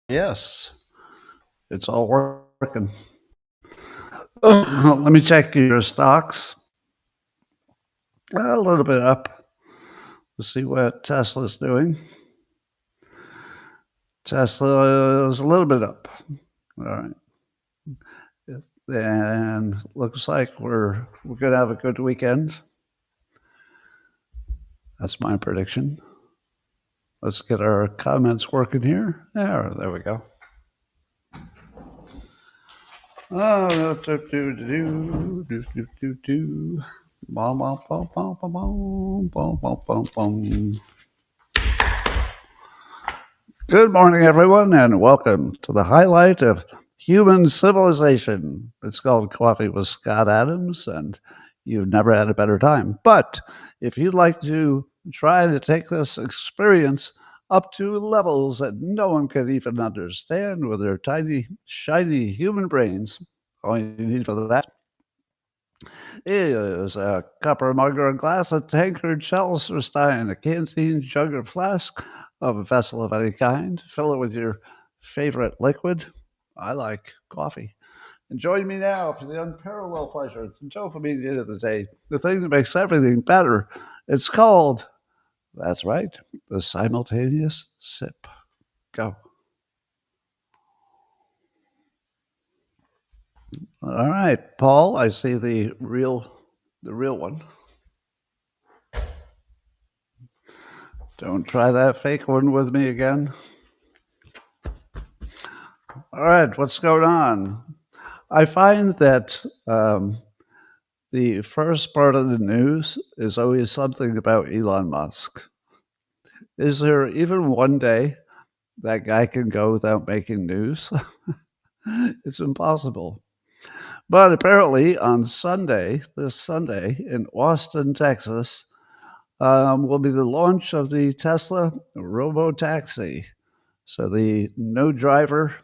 Yes, it's all working. Let me check your stocks. A little bit up. Let's see what Tesla's doing. Tesla is a little bit up. All right. And looks like we're going to have a good weekend. That's my prediction. Let's get our comments working here. There we go. Oh, Bum, bum, bum, bum, bum, bum, bum, bum, bum. Good morning, everyone, and welcome to the highlight of human civilization. It's called Coffee with Scott Adams, and you've never had a better time. But if you'd like to try to take this experience up to levels that no one can even understand with their tiny, shiny human brains, all you need for that is a copper mug or a glass, a tankard, chalice or stein, a canteen, jug or flask of a vessel of any kind. Fill it with your favorite liquid. I like coffee. And join me now for the unparalleled pleasure, the dopamine of the day, the thing that makes everything better. It's called, that's right, the simultaneous sip. Go. All right, Paul, I see the real one. Don't try that fake one with me again. All right, what's going on? I find that the first part of the news is always something about Elon Musk. Is there even one day that guy can go without making news? It's impossible. But apparently on Sunday, this Sunday in Austin, Texas, will be the launch of the Tesla Robotaxi. So the no driver,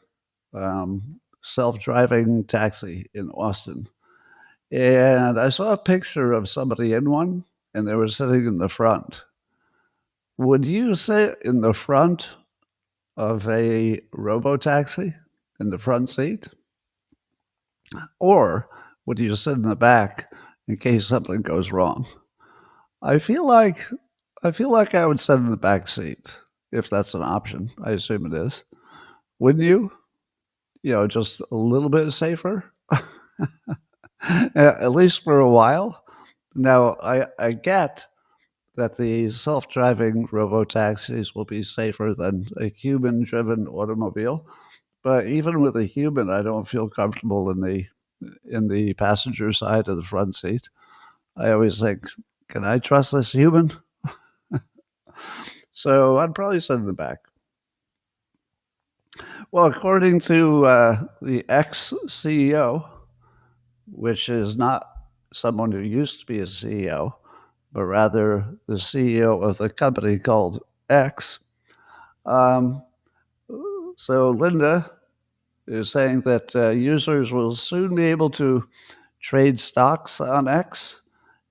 self-driving taxi in Austin. And I saw a picture of somebody in one, and they were sitting in the front. Would you sit in the front of a robotaxi in the front seat? Or would you sit in the back in case something goes wrong? I feel like I would sit in the back seat if that's an option. I assume it is. Wouldn't you? Just a little bit safer. At least for a while. Now, I get that the self-driving robotaxis will be safer than a human-driven automobile, but even with a human, I don't feel comfortable in the passenger side of the front seat. I always think, can I trust this human? So I'd probably sit in the back. Well, according to the ex-CEO, which is not someone who used to be a CEO, but rather the CEO of the company called X. So Linda is saying that users will soon be able to trade stocks on X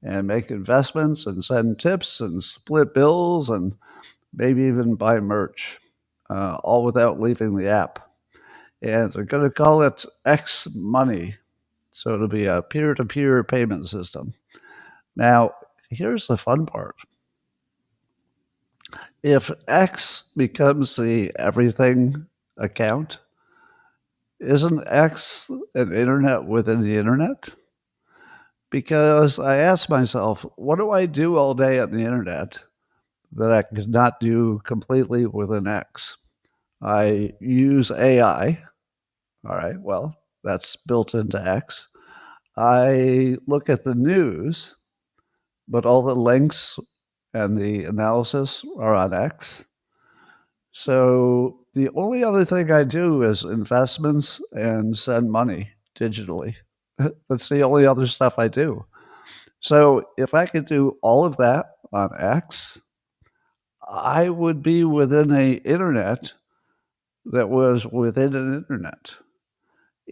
and make investments and send tips and split bills and maybe even buy merch, all without leaving the app. And they're going to call it X Money. So it'll be a peer-to-peer payment system. Now, here's the fun part. If X becomes the everything account, isn't X an internet within the internet? Because I ask myself, what do I do all day on the internet that I could not do completely within X? I use AI. All right, well, that's built into X. I look at the news, but all the links and the analysis are on X. So the only other thing I do is investments and send money digitally. That's the only other stuff I do. So if I could do all of that on X, I would be within a internet that was within an internet.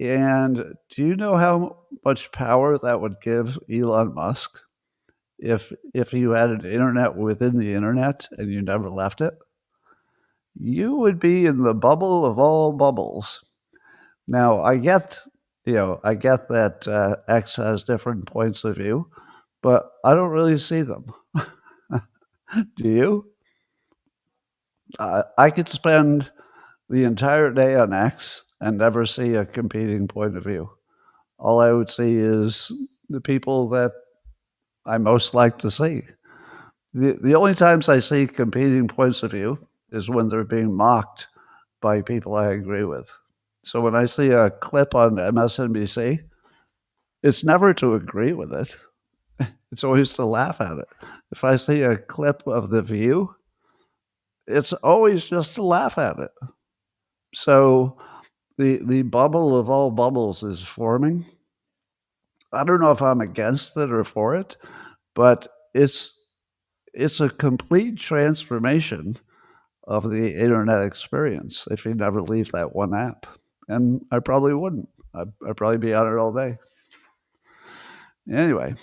And do you know how much power that would give Elon Musk if you had an internet within the internet and you never left it? you would be in the bubble of all bubbles. Now, I get that X has different points of view, but I don't really see them. Do you? I could spend the entire day on X and never see a competing point of view. All I would see is the people that I most like to see. The only times I see competing points of view is when they're being mocked by people I agree with. So when I see a clip on MSNBC, it's never to agree with it. It's always to laugh at it. If I see a clip of The View, it's always just to laugh at it. So the bubble of all bubbles is forming. I don't know if I'm against it or for it, but it's a complete transformation of the internet experience if you never leave that one app. And I probably wouldn't. I'd probably be on it all day. Anyway,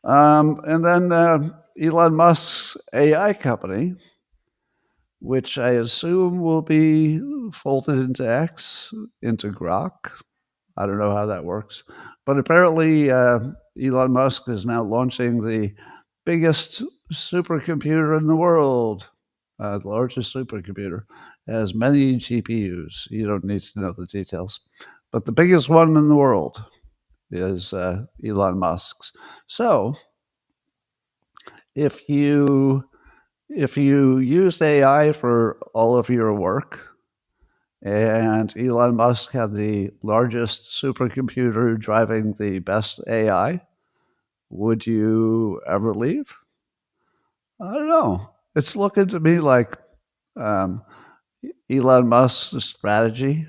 and then Elon Musk's AI company, which I assume will be folded into X, into Grok. I don't know how that works. But apparently, Elon Musk is now launching the biggest supercomputer in the world, the largest supercomputer. It has many GPUs. You don't need to know the details. But the biggest one in the world is Elon Musk's. So if you used AI for all of your work, and Elon Musk had the largest supercomputer driving the best AI, would you ever leave? I don't know. It's looking to me like um, Elon Musk's strategy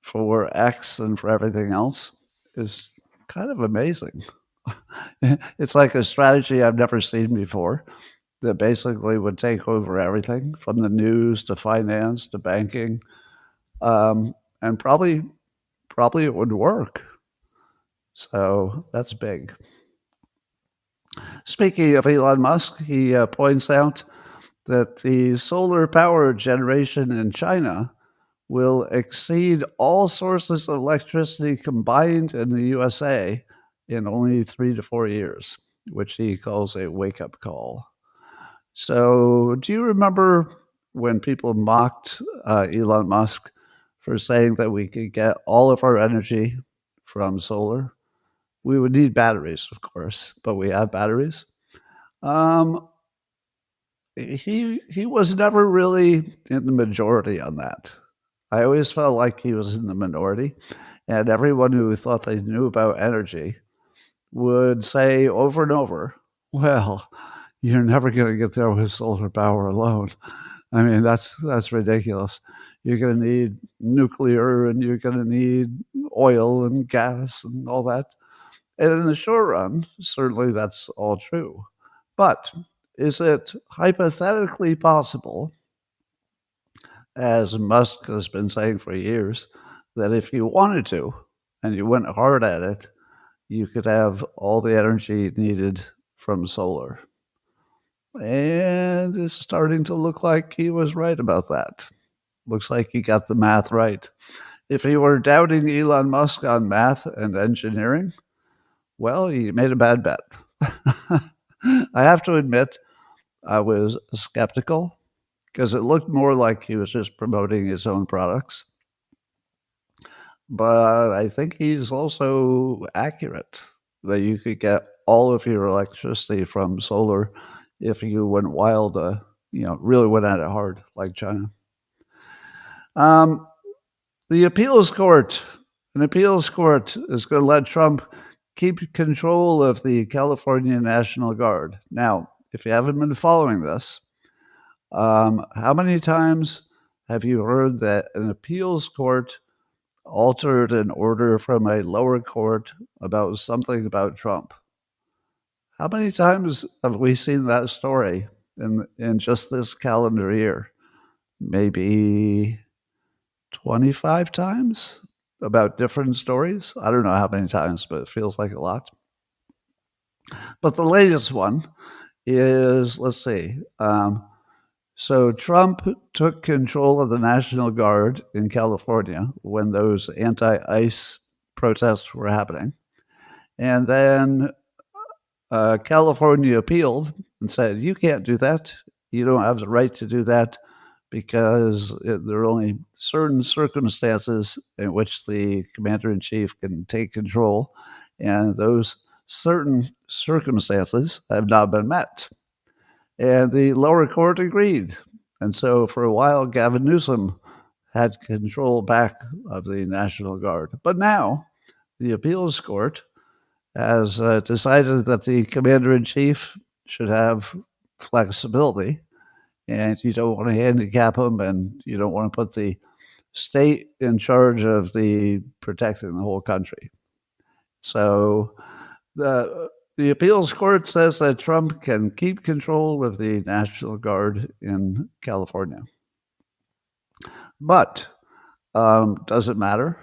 for X and for everything else is kind of amazing. It's like a strategy I've never seen before that basically would take over everything from the news to finance to banking, and probably it would work. So that's big. Speaking of Elon Musk, he points out that the solar power generation in China will exceed all sources of electricity combined in the USA in only 3 to 4 years, which he calls a wake up call. So, do you remember when people mocked Elon Musk for saying that we could get all of our energy from solar? We would need batteries, of course, but we have batteries. Um, he was never really in the majority on that. I always felt like he was in the minority, and everyone who thought they knew about energy would say over and over, "Well, you're never going to get there with solar power alone. I mean, that's ridiculous. You're going to need nuclear, and you're going to need oil and gas and all that." And in the short run, certainly that's all true. But is it hypothetically possible, as Musk has been saying for years, that if you wanted to and you went hard at it, you could have all the energy needed from solar? And it's starting to look like he was right about that. Looks like he got the math right. If you were doubting Elon Musk on math and engineering, well, you made a bad bet. I have to admit, I was skeptical because it looked more like he was just promoting his own products. But I think he's also accurate that you could get all of your electricity from solar if you went wild, really went at it hard like China. Um, the an appeals court is going to let Trump keep control of the California National Guard. Now, if you haven't been following this, how many times have you heard that an appeals court altered an order from a lower court about something about Trump? How many times have we seen that story in just this calendar year? Maybe 25 times about different stories. I don't know how many times, but it feels like a lot. But the latest one is, let's see, So Trump took control of the National Guard in California when those anti-ICE protests were happening. And then California appealed and said, you can't do that. You don't have the right to do that because there are only certain circumstances in which the commander in chief can take control. And those certain circumstances have not been met. And the lower court agreed. And so for a while, Gavin Newsom had control back of the National Guard. But now the appeals court has decided that the commander in chief should have flexibility, and you don't want to handicap him, and you don't want to put the state in charge of the protecting the whole country. So the appeals court says that Trump can keep control of the National Guard in California. But does it matter?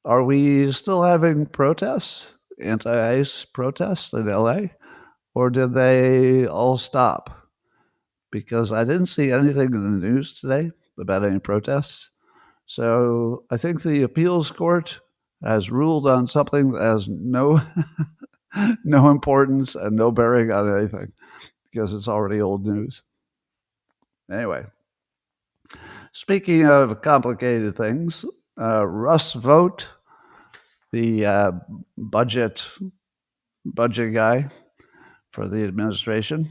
Are we still having protests, anti-ICE protests in LA? Or did they all stop? Because I didn't see anything in the news today about any protests. So I think the appeals court has ruled on something that has no no importance and no bearing on anything because it's already old news. Anyway, speaking of complicated things, Russ Vogt, the budget guy for the administration,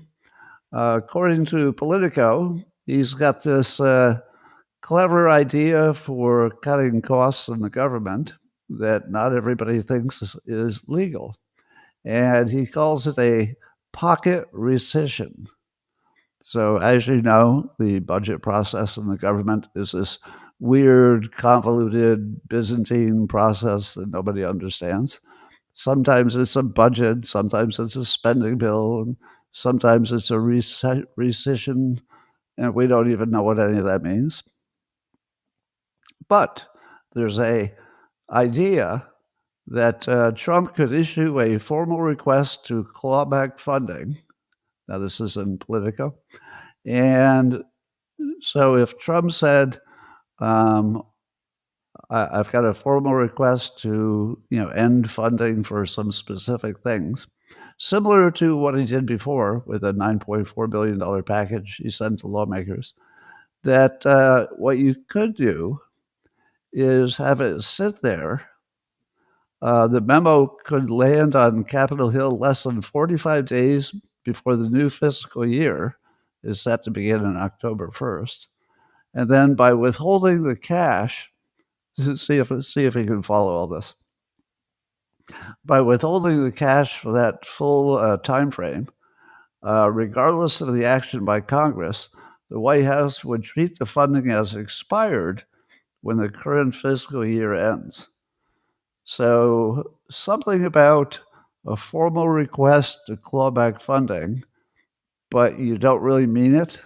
according to Politico, he's got this clever idea for cutting costs in the government that not everybody thinks is legal. And he calls it a pocket rescission. So, as you know, the budget process in the government is this weird, convoluted Byzantine process that nobody understands. Sometimes it's a budget, sometimes it's a spending bill, and sometimes it's a rescission, and we don't even know what any of that means. But there's a idea that Trump could issue a formal request to claw back funding. Now, this is in Politico. And so if Trump said, I've got a formal request to, end funding for some specific things, similar to what he did before with a $9.4 billion package he sent to lawmakers, that what you could do is have it sit there. The memo could land on Capitol Hill less than 45 days before the new fiscal year is set to begin on October 1st. And then by withholding the cash, see if you can follow all this. By withholding the cash for that full time frame, regardless of the action by Congress, the White House would treat the funding as expired when the current fiscal year ends. So something about a formal request to claw back funding, but you don't really mean it.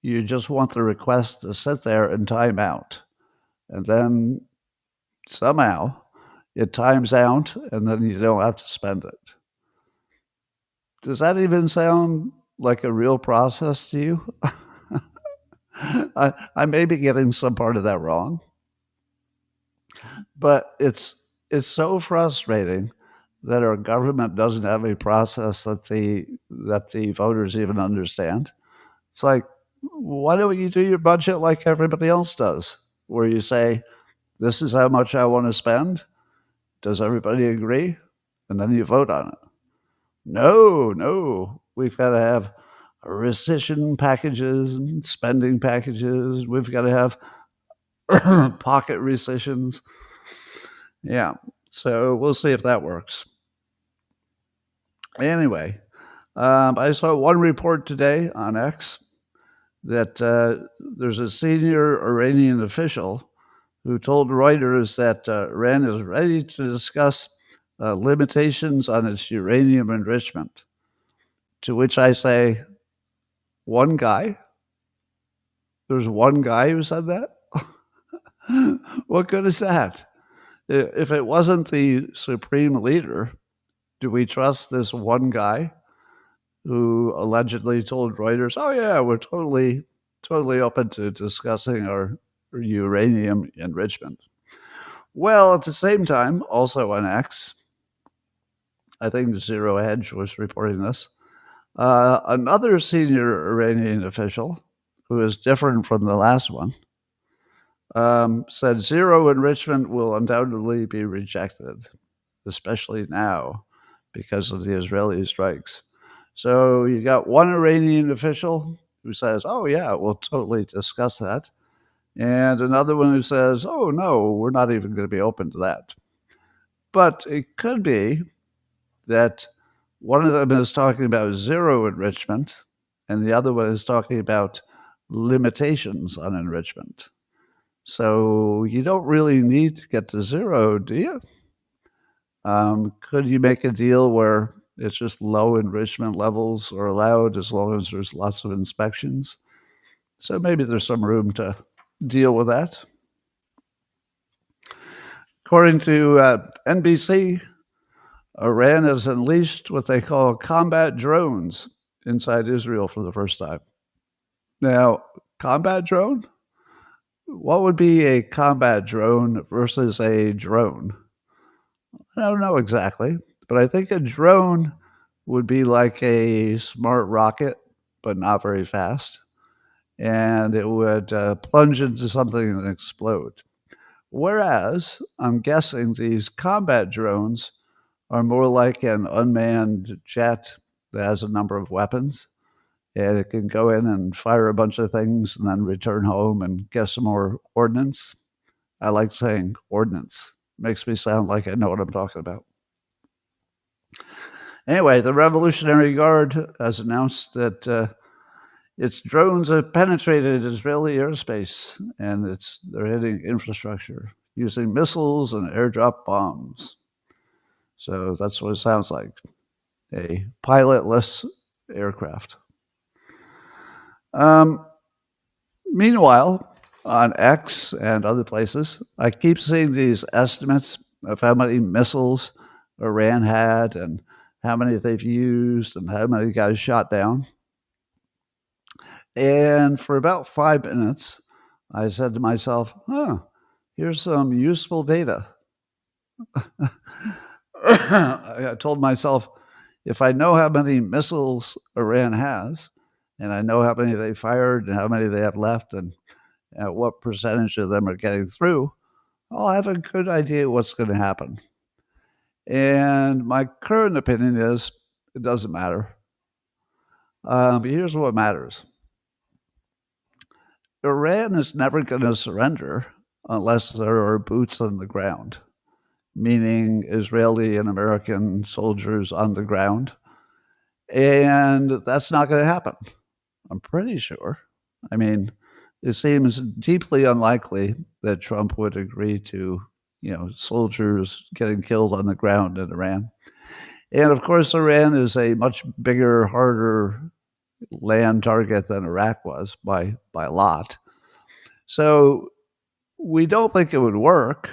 You just want the request to sit there and time out. And then somehow it times out, and then you don't have to spend it. Does that even sound like a real process to you? I may be getting some part of that wrong, but it's so frustrating that our government doesn't have a process that the voters even understand. It's like, why don't you do your budget like everybody else does, where you say, this is how much I want to spend. Does everybody agree? And then you vote on it. No, we've got to have rescission packages and spending packages. We've got to have pocket rescissions. Yeah, so we'll see if that works. Anyway, I saw one report today on X that there's a senior Iranian official who told Reuters that Iran is ready to discuss limitations on its uranium enrichment. To which I say, one guy? There's one guy who said that? What good is that? If it wasn't the supreme leader, do we trust this one guy? who allegedly told Reuters, "Oh yeah, we're totally open to discussing our uranium enrichment." Well, at the same time, also on X, I think Zero Hedge was reporting this. Another senior Iranian official, who is different from the last one, said zero enrichment will undoubtedly be rejected, especially now because of the Israeli strikes. So you got one Iranian official who says, "Oh yeah, we'll totally discuss that," and another one who says, "Oh no, we're not even going to be open to that." But it could be that one of them is talking about zero enrichment, and the other one is talking about limitations on enrichment. So you don't really need to get to zero, do you? Could you make a deal where it's just low enrichment levels are allowed as long as there's lots of inspections? So maybe there's some room to deal with that. According to NBC, Iran has unleashed what they call combat drones inside Israel for the first time. Now, combat drone? What would be a combat drone versus a drone? I don't know exactly, but I think a drone would be like a smart rocket, but not very fast. And it would plunge into something and explode. Whereas I'm guessing these combat drones are more like an unmanned jet that has a number of weapons. And it can go in and fire a bunch of things and then return home and get some more ordnance. I like saying ordnance. Makes me sound like I know what I'm talking about. Anyway, the Revolutionary Guard has announced that its drones have penetrated Israeli airspace and they're hitting infrastructure using missiles and airdrop bombs. So that's what it sounds like, a pilotless aircraft. Meanwhile, on X and other places, I keep seeing these estimates of how many missiles Iran had and how many they've used and how many guys shot down. And for about 5 minutes, I said to myself, here's some useful data. I told myself, if I know how many missiles Iran has, and I know how many they fired and how many they have left and what percentage of them are getting through, I'll have a good idea what's going to happen. And my current opinion is it doesn't matter. But here's what matters. Iran is never going to surrender unless there are boots on the ground, meaning Israeli and American soldiers on the ground. And that's not going to happen, I'm pretty sure. I mean, it seems deeply unlikely that Trump would agree to, soldiers getting killed on the ground in Iran. And of course, Iran is a much bigger, harder land target than Iraq was by a lot. So we don't think it would work.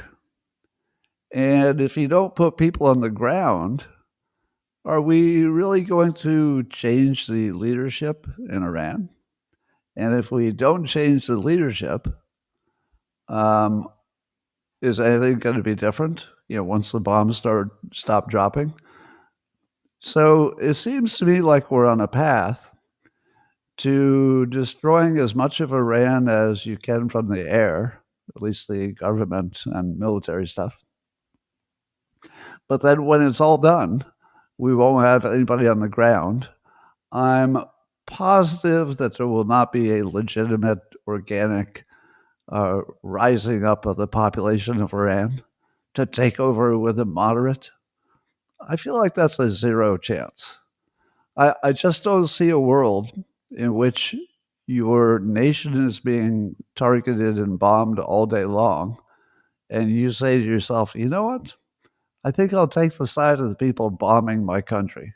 And if you don't put people on the ground, are we really going to change the leadership in Iran? And if we don't change the leadership, is anything going to be different? Once the bombs stop dropping. So it seems to me like we're on a path to destroying as much of Iran as you can from the air, at least the government and military stuff. But then when it's all done, we won't have anybody on the ground. I'm positive that there will not be a legitimate, organic rising up of the population of Iran to take over with a moderate. I feel like that's a zero chance. I just don't see a world in which your nation is being targeted and bombed all day long, and you say to yourself, you know what? I think I'll take the side of the people bombing my country.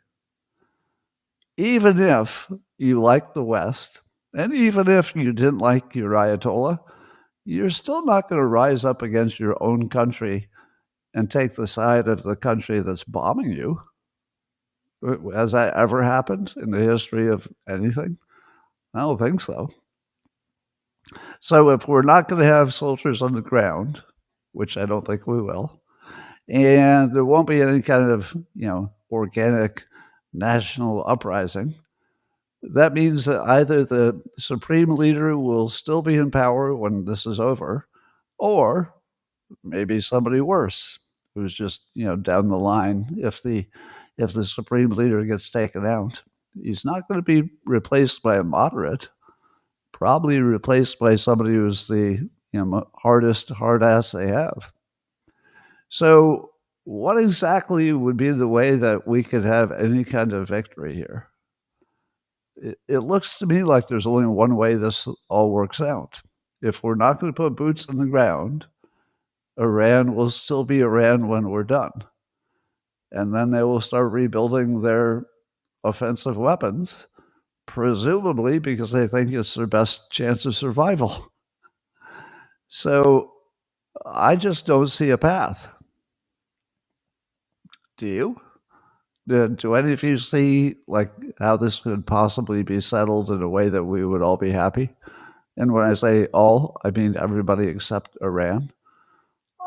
Even if you like the West, and even if you didn't like your Ayatollah, you're still not going to rise up against your own country and take the side of the country that's bombing you. Has that ever happened in the history of anything? I don't think so. So if we're not going to have soldiers on the ground, which I don't think we will, and there won't be any kind of, organic national uprising, that means that either the supreme leader will still be in power when this is over, or maybe somebody worse who's just, down the line if the supreme leader gets taken out. He's not going to be replaced by a moderate, probably replaced by somebody who's the hardest hard ass they have. So, what exactly would be the way that we could have any kind of victory here? It looks to me like there's only one way this all works out. If we're not going to put boots on the ground, Iran will still be Iran when we're done. And then they will start rebuilding their offensive weapons, presumably because they think it's their best chance of survival. So I just don't see a path. Do you? Do any of you see like how this could possibly be settled in a way that we would all be happy? And when I say all, I mean everybody except Iran.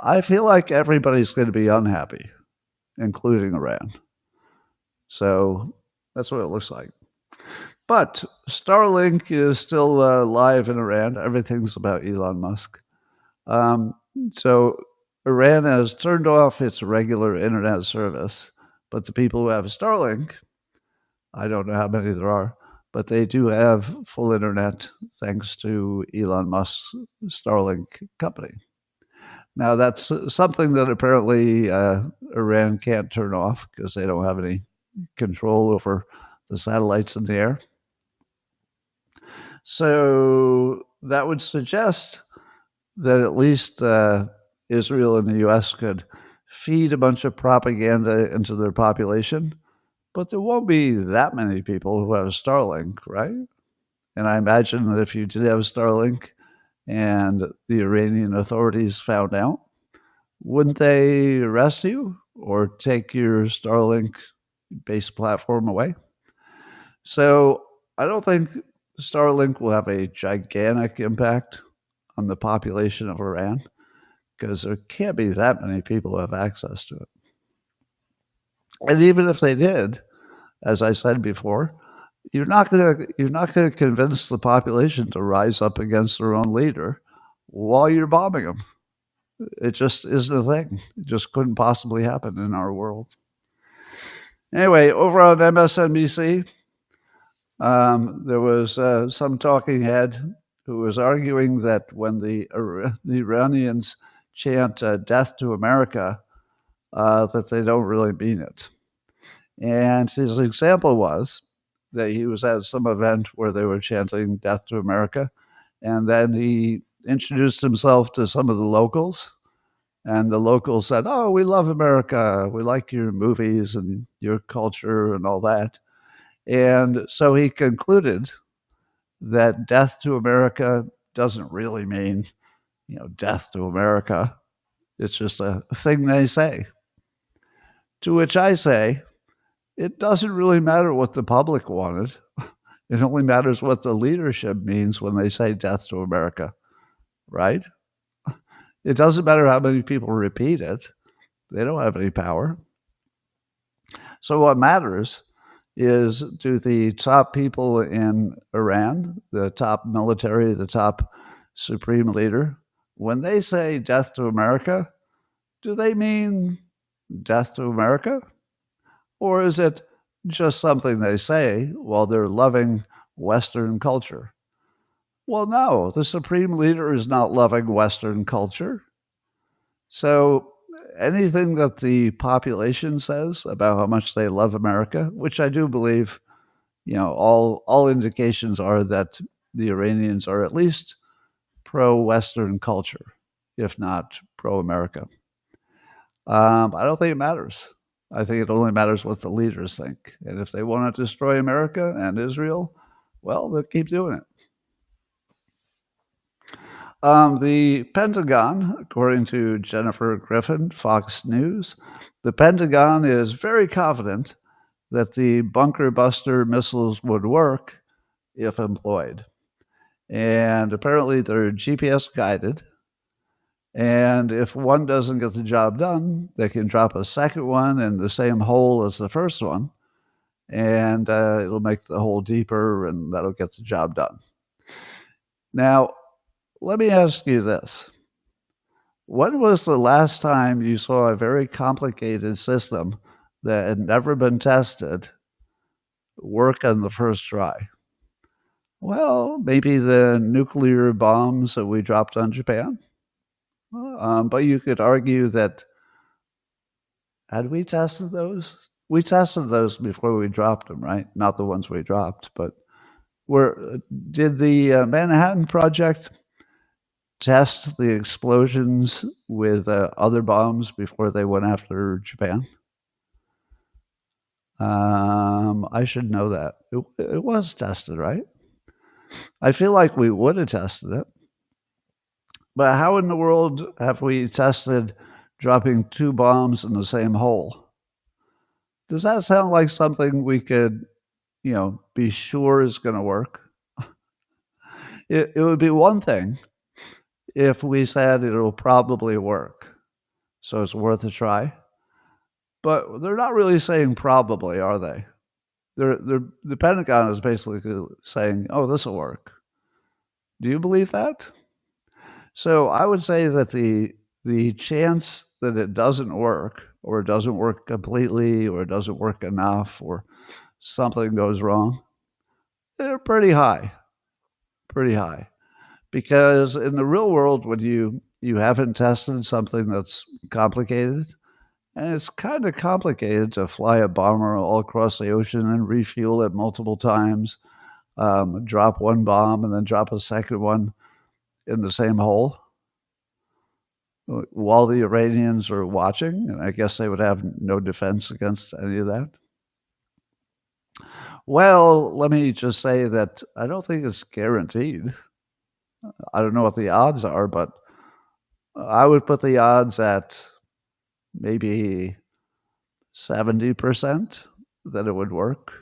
I feel like everybody's going to be unhappy, including Iran. So that's what it looks like. But Starlink is still live in Iran. Everything's about Elon Musk. So Iran has turned off its regular internet service, but the people who have Starlink, I don't know how many there are, but they do have full internet thanks to Elon Musk's Starlink company. Now, that's something that apparently Iran can't turn off because they don't have any control over the satellites in the air. So that would suggest that at least Israel and the US could feed a bunch of propaganda into their population, but there won't be that many people who have Starlink, right? And I imagine that if you did have Starlink and the Iranian authorities found out, wouldn't they arrest you or take your Starlink base platform away? So I don't think Starlink will have a gigantic impact on the population of Iran because there can't be that many people who have access to it. And even if they did, as I said before, you're not going to convince the population to rise up against their own leader while you're bombing them. It just isn't a thing. It just couldn't possibly happen in our world. Anyway, over on MSNBC, there was some talking head who was arguing that when the Iranians chant "Death to America," that they don't really mean it. And his example was that he was at some event where they were chanting "Death to America," and then he introduced himself to some of the locals. And the locals said, "Oh, we love America. We like your movies and your culture and all that." And so he concluded that death to America doesn't really mean, death to America. It's just a thing they say. To which I say, it doesn't really matter what the public wanted. It only matters what the leadership means when they say death to America, right? It doesn't matter how many people repeat it. They don't have any power. So what matters is, do the top people in Iran, the top military, the top supreme leader, when they say death to America, do they mean death to America? Or is it just something they say while they're loving Western culture? Well, no, the supreme leader is not loving Western culture. So anything that the population says about how much they love America, which I do believe, all indications are that the Iranians are at least pro-Western culture, if not pro-America. I don't think it matters. I think it only matters what the leaders think. And if they want to destroy America and Israel, well, they'll keep doing it. The Pentagon, according to Jennifer Griffin, Fox News, the Pentagon is very confident that the bunker buster missiles would work if employed. And apparently they're GPS guided. And if one doesn't get the job done, they can drop a second one in the same hole as the first one, and it'll make the hole deeper, and that'll get the job done. Now, let me ask you this. When was the last time you saw a very complicated system that had never been tested work on the first try? Well, maybe the nuclear bombs that we dropped on Japan. But you could argue that had we tested those? We tested those before we dropped them, right? Not the ones we dropped, but did the Manhattan Project test the explosions with other bombs before they went after Japan? I should know that. It was tested, right? I feel like we would have tested it. But how in the world have we tested dropping two bombs in the same hole? Does that sound like something we could, be sure is going to work? It would be one thing if we said it'll probably work, so it's worth a try. But they're not really saying probably, are they? The Pentagon is basically saying, "Oh, this will work." Do you believe that? So I would say that the chance that it doesn't work, or it doesn't work completely, or it doesn't work enough, or something goes wrong, they're pretty high, pretty high. Because in the real world, when you haven't tested something that's complicated, and it's kind of complicated to fly a bomber all across the ocean and refuel it multiple times, drop one bomb and then drop a second one in the same hole while the Iranians are watching. And I guess they would have no defense against any of that. Well, let me just say that I don't think it's guaranteed. I don't know what the odds are, but I would put the odds at maybe 70% that it would work.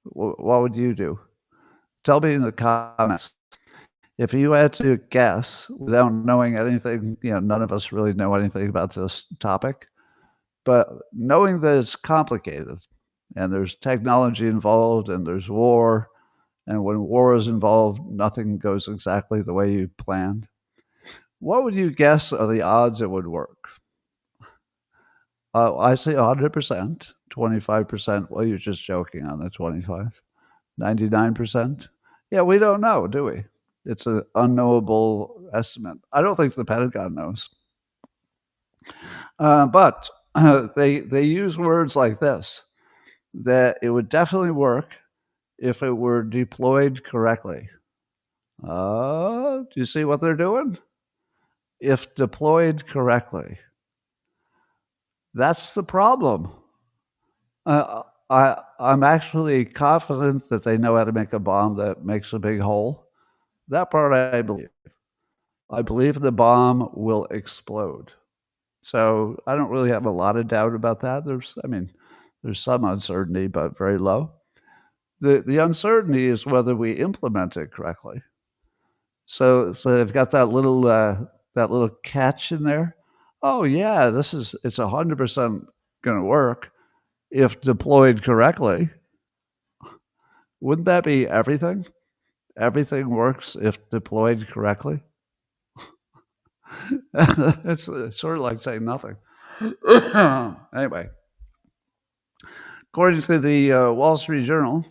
What would you do? Tell me in the comments. If you had to guess without knowing anything, none of us really know anything about this topic, but knowing that it's complicated and there's technology involved and there's war, and when war is involved, nothing goes exactly the way you planned. What would you guess are the odds it would work? I say 100%, 25%. Well, you're just joking on the 25. 99%? Yeah, we don't know, do we? It's an unknowable estimate. I don't think the Pentagon knows. But they use words like this, that it would definitely work if it were deployed correctly. Do you see what they're doing? If deployed correctly. That's the problem. I'm actually confident that they know how to make a bomb that makes a big hole. That part I believe. I believe the bomb will explode. So I don't really have a lot of doubt about that. There's some uncertainty, but very low. The uncertainty is whether we implement it correctly. So they've got that little catch in there. Oh yeah, it's 100% going to work if deployed correctly. Wouldn't that be everything? Everything works if deployed correctly. It's sort of like saying nothing. Anyway, according to the Wall Street Journal,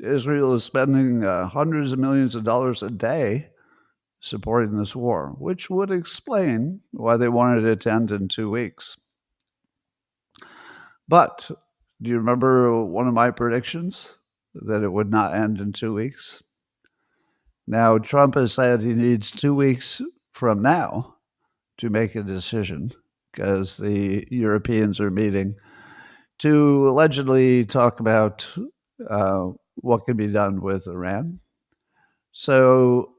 Israel is spending hundreds of millions of dollars a day supporting this war, which would explain why they wanted it to end in 2 weeks. But do you remember one of my predictions that it would not end in 2 weeks? Now, Trump has said he needs 2 weeks from now to make a decision because the Europeans are meeting to allegedly talk about what can be done with Iran. So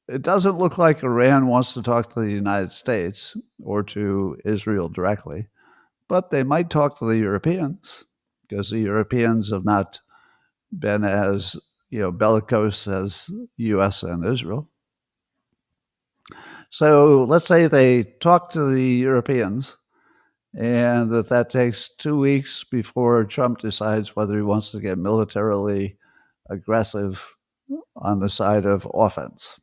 it doesn't look like Iran wants to talk to the United States or to Israel directly, but they might talk to the Europeans because the Europeans have not been as bellicose as U.S. and Israel. So let's say they talk to the Europeans, and that takes 2 weeks before Trump decides whether he wants to get militarily aggressive on the side of offense.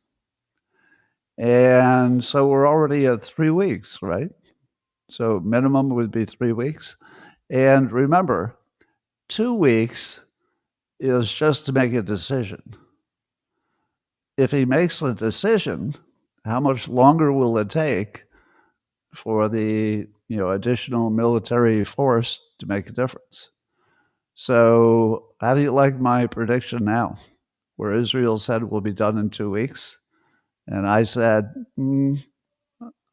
And so we're already at 3 weeks, right? So minimum would be 3 weeks. And remember, 2 weeks is just to make a decision. If he makes a decision, how much longer will it take for the additional military force to make a difference? So how do you like my prediction now, where Israel said will be done in 2 weeks? And I said,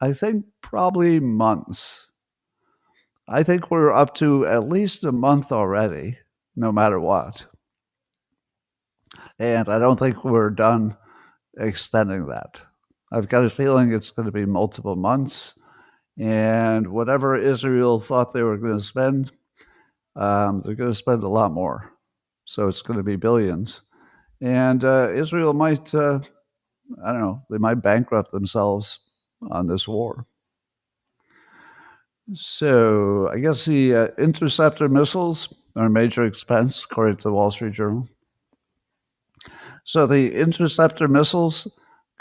I think probably months. I think we're up to at least a month already, no matter what. And I don't think we're done extending that. I've got a feeling it's going to be multiple months. And whatever Israel thought they were going to spend, they're going to spend a lot more. So it's going to be billions. And Israel might, I don't know, they might bankrupt themselves on this war. So I guess the interceptor missiles are a major expense, according to the Wall Street Journal. So the interceptor missiles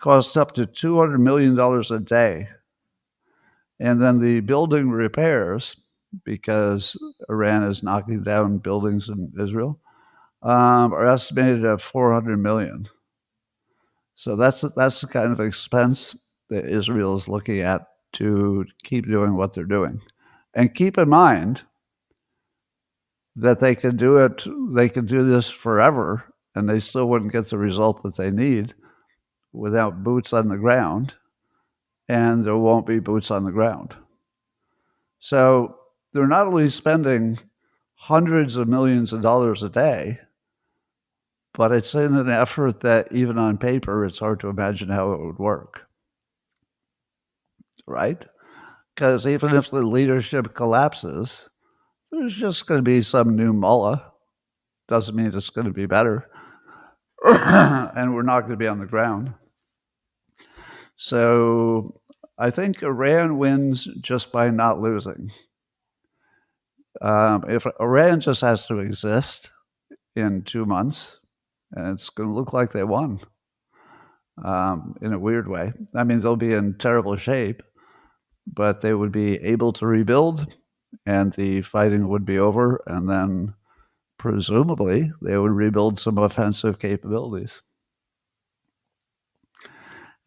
cost up to $200 million a day. And then the building repairs, because Iran is knocking down buildings in Israel, are estimated at $400 million. So that's the kind of expense that Israel is looking at to keep doing what they're doing. And keep in mind that they can do this forever, and they still wouldn't get the result that they need without boots on the ground, and there won't be boots on the ground. So they're not only spending hundreds of millions of dollars a day, but it's in an effort that even on paper, it's hard to imagine how it would work, right? Because even if the leadership collapses, there's just going to be some new mullah. Doesn't mean it's going to be better. And we're not going to be on the ground. So I think Iran wins just by not losing. If Iran just has to exist in 2 months, and it's going to look like they won in a weird way. I mean, they'll be in terrible shape, but they would be able to rebuild, and the fighting would be over, and then presumably they would rebuild some offensive capabilities.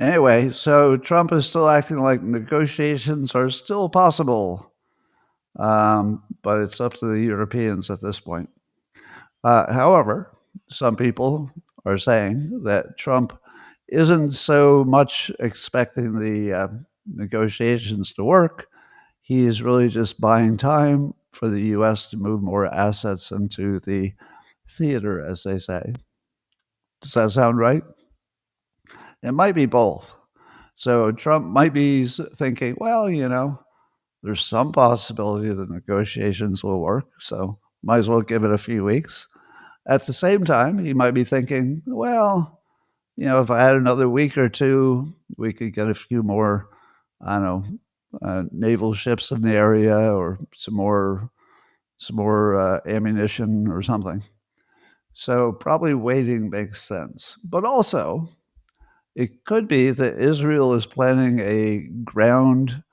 Anyway, so Trump is still acting like negotiations are still possible, but it's up to the Europeans at this point. However, some people are saying that Trump isn't so much expecting the negotiations to work. He is really just buying time for the U.S. to move more assets into the theater, as they say. Does that sound right? It might be both. So Trump might be thinking, well, there's some possibility the negotiations will work, so might as well give it a few weeks. At the same time, he might be thinking, well, if I had another week or two, we could get a few more, I don't know, naval ships in the area, or some more ammunition or something. So probably waiting makes sense. But also, it could be that Israel is planning a ground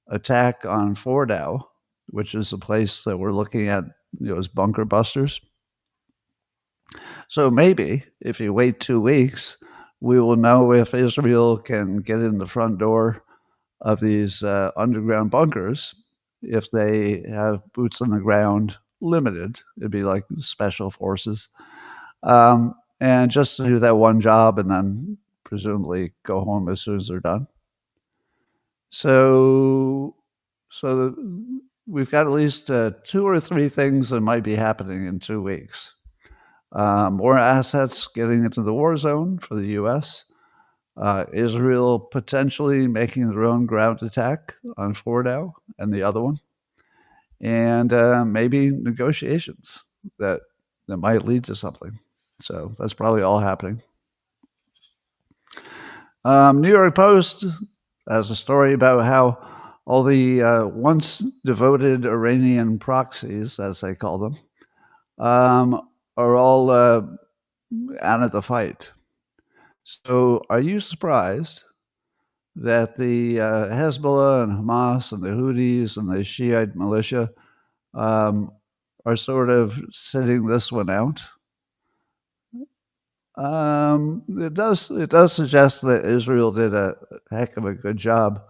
attack on Fordow, which is a place that we're looking at, as bunker busters. So maybe if you wait 2 weeks, we will know if Israel can get in the front door of these underground bunkers if they have boots on the ground limited. It'd be like special forces. And just to do that one job and then presumably go home as soon as they're done. So we've got at least 2 or 3 things that might be happening in 2 weeks. More assets getting into the war zone for the U.S., Israel potentially making their own ground attack on Fordow and the other one, and maybe negotiations that might lead to something. So that's probably all happening. New York Post has a story about how all the once devoted Iranian proxies, as they call them, are all out of the fight. So are you surprised that the Hezbollah and Hamas and the Houthis and the Shiite militia are sort of sitting this one out? It does suggest that Israel did a heck of a good job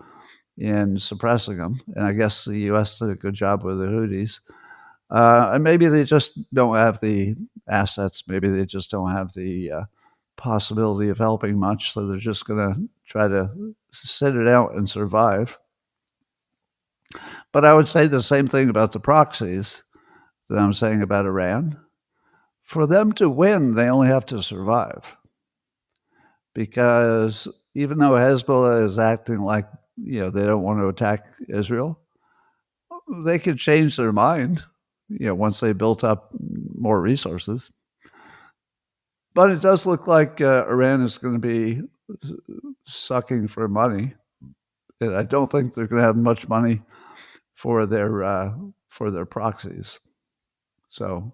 in suppressing them, and I guess the U.S. did a good job with the Houthis. And maybe they just don't have the assets. Maybe they just don't have the possibility of helping much, so they're just going to try to sit it out and survive. But I would say the same thing about the proxies that I'm saying about Iran. For them to win, they only have to survive. Because even though Hezbollah is acting like, they don't want to attack Israel, they could change their mind, once they built up more resources. But it does look like Iran is going to be sucking for money. And I don't think they're going to have much money for their proxies. So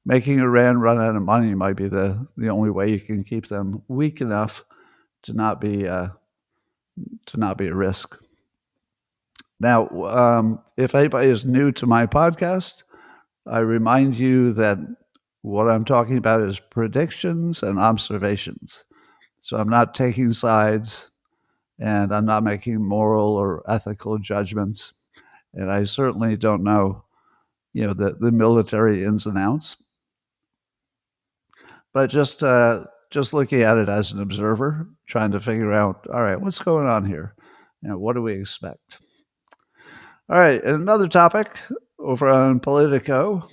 making Iran run out of money might be the only way you can keep them weak enough to not be a risk. Now, if anybody is new to my podcast, I remind you that what I'm talking about is predictions and observations. So I'm not taking sides, and I'm not making moral or ethical judgments. And I certainly don't know, the military ins and outs. But just looking at it as an observer, trying to figure out, all right, what's going on here? What do we expect? All right, and another topic over on Politico.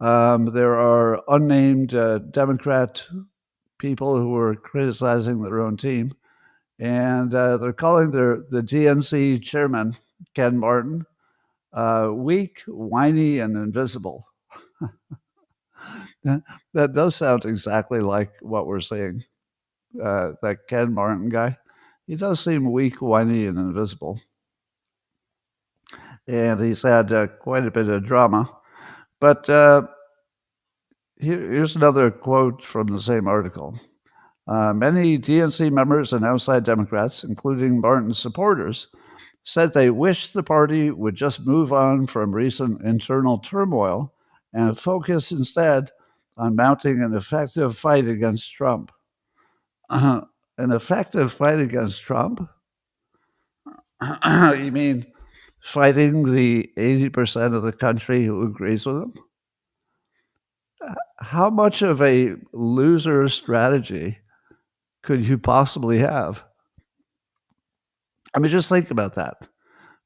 There are unnamed Democrat people who are criticizing their own team, and they're calling the DNC chairman, Ken Martin, weak, whiny, and invisible. That does sound exactly like what we're seeing. That Ken Martin guy, he does seem weak, whiny, and invisible. And he's had quite a bit of drama. But here's another quote from the same article. Many DNC members and outside Democrats, including Martin's supporters, said they wish the party would just move on from recent internal turmoil and focus instead on mounting an effective fight against Trump. An effective fight against Trump? You mean fighting the 80% of the country who agrees with him? How much of a loser strategy could you possibly have? I mean, just think about that.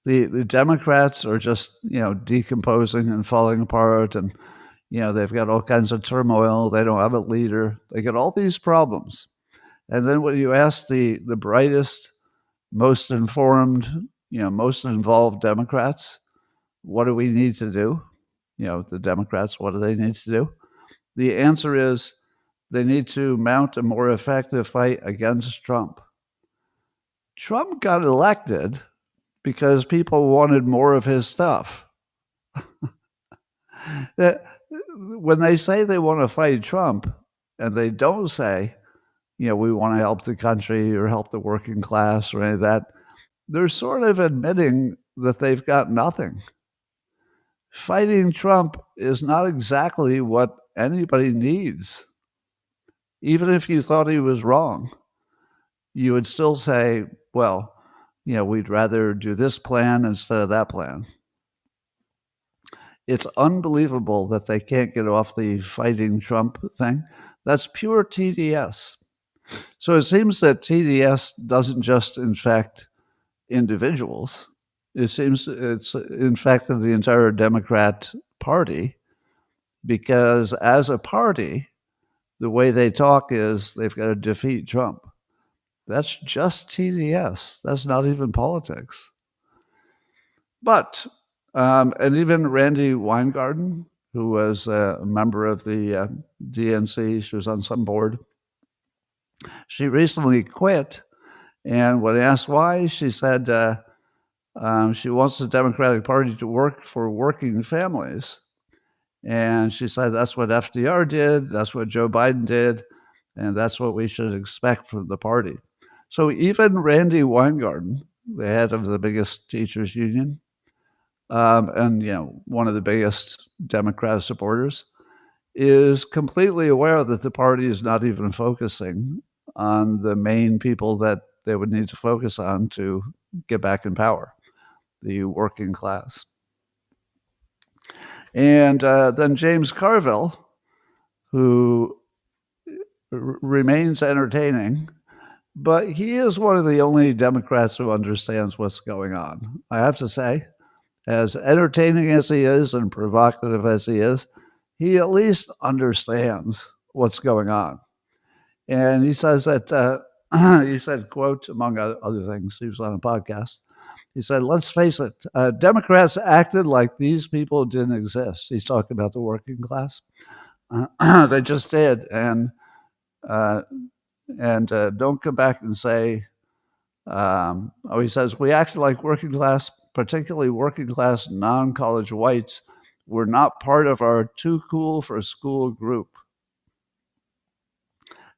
The Democrats are just, decomposing and falling apart, and, they've got all kinds of turmoil. They don't have a leader. They got all these problems. And then when you ask the brightest, most informed, most involved Democrats, what do we need to do? The Democrats, what do they need to do? The answer is they need to mount a more effective fight against Trump. Trump got elected because people wanted more of his stuff. When they say they want to fight Trump, and they don't say, we want to help the country or help the working class or any of that, they're sort of admitting that they've got nothing. Fighting Trump is not exactly what anybody needs. Even if you thought he was wrong, you would still say, well, we'd rather do this plan instead of that plan. It's unbelievable that they can't get off the fighting Trump thing. That's pure TDS. So it seems that TDS doesn't just infect individuals. It seems it's infected the entire Democrat Party, because as a party, the way they talk is they've got to defeat Trump. That's just TDS. That's not even politics. But And even Randy Weingarten, who was a member of the DNC, she was on some board. She recently quit, and when asked why, she said she wants the Democratic Party to work for working families. And she said that's what FDR did, that's what Joe Biden did, and that's what we should expect from the party. So even Randy Weingarten, the head of the biggest teachers union, and one of the biggest Democrat supporters, is completely aware that the party is not even focusing on the main people that they would need to focus on to get back in power, the working class. And then James Carville, who remains entertaining, but he is one of the only Democrats who understands what's going on. I have to say, as entertaining as he is and provocative as he at least understands what's going on. And he says that, he said, quote, among other things, he was on a podcast, he said, let's face it, Democrats acted like these people didn't exist. He's talking about the working class. They just did. And don't come back and say, he says, we acted like working class, particularly working class non-college whites, were not part of our too cool for school group.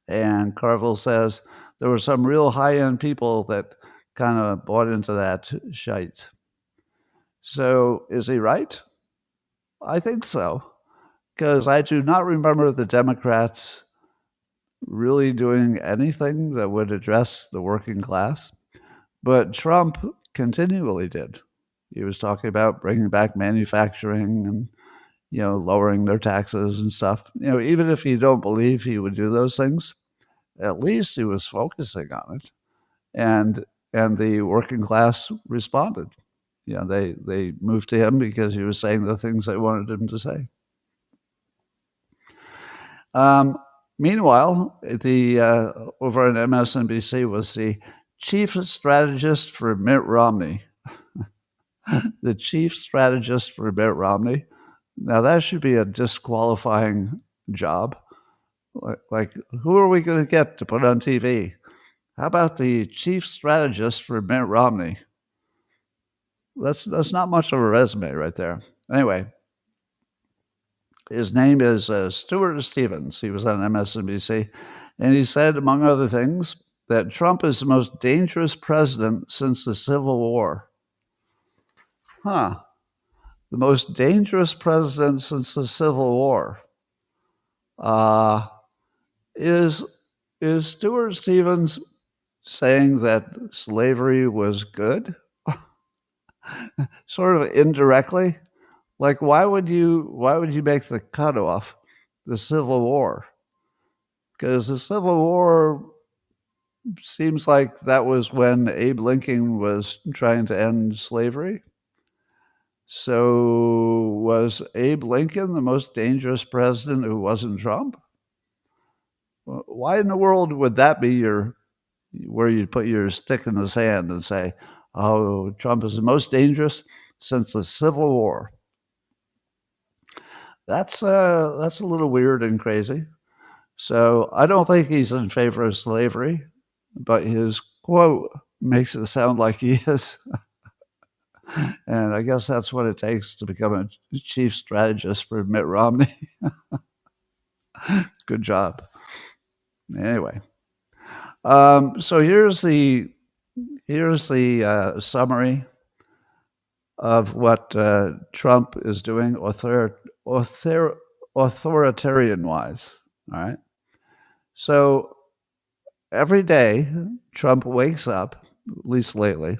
And Carville says there were some real high-end people that kind of bought into that shite. So is he right? I think so, because I do not remember the Democrats really doing anything that would address the working class, but Trump continually did. He was talking about bringing back manufacturing and lowering their taxes and stuff. Even if you don't believe he would do those things, at least he was focusing on it, and the working class responded. They moved to him because he was saying the things they wanted him to say. Meanwhile, the over on MSNBC was the chief strategist for Mitt Romney. The chief strategist for Mitt Romney. Now that should be a disqualifying job. Like who are we going to get to put on TV? How about the chief strategist for Mitt Romney? That's not much of a resume right there. Anyway, his name is Stuart Stevens. He was on MSNBC, and he said, among other things, that Trump is the most dangerous president since the Civil War. The most dangerous president since the Civil War. Is Stuart Stevens saying that slavery was good? Sort of indirectly. Like, why would you make the cutoff the Civil War? Because the Civil War seems like that was when Abe Lincoln was trying to end slavery. So was Abe Lincoln the most dangerous president who wasn't Trump? Why in the world would that be where you put your stick in the sand and say, oh, Trump is the most dangerous since the Civil War? That's a little weird and crazy. So I don't think he's in favor of slavery, but his quote makes it sound like he is. And I guess that's what it takes to become a chief strategist for Mitt Romney. Good job. Anyway, so here's the summary of what Trump is doing authoritarian-wise. All right. So every day, Trump wakes up, at least lately,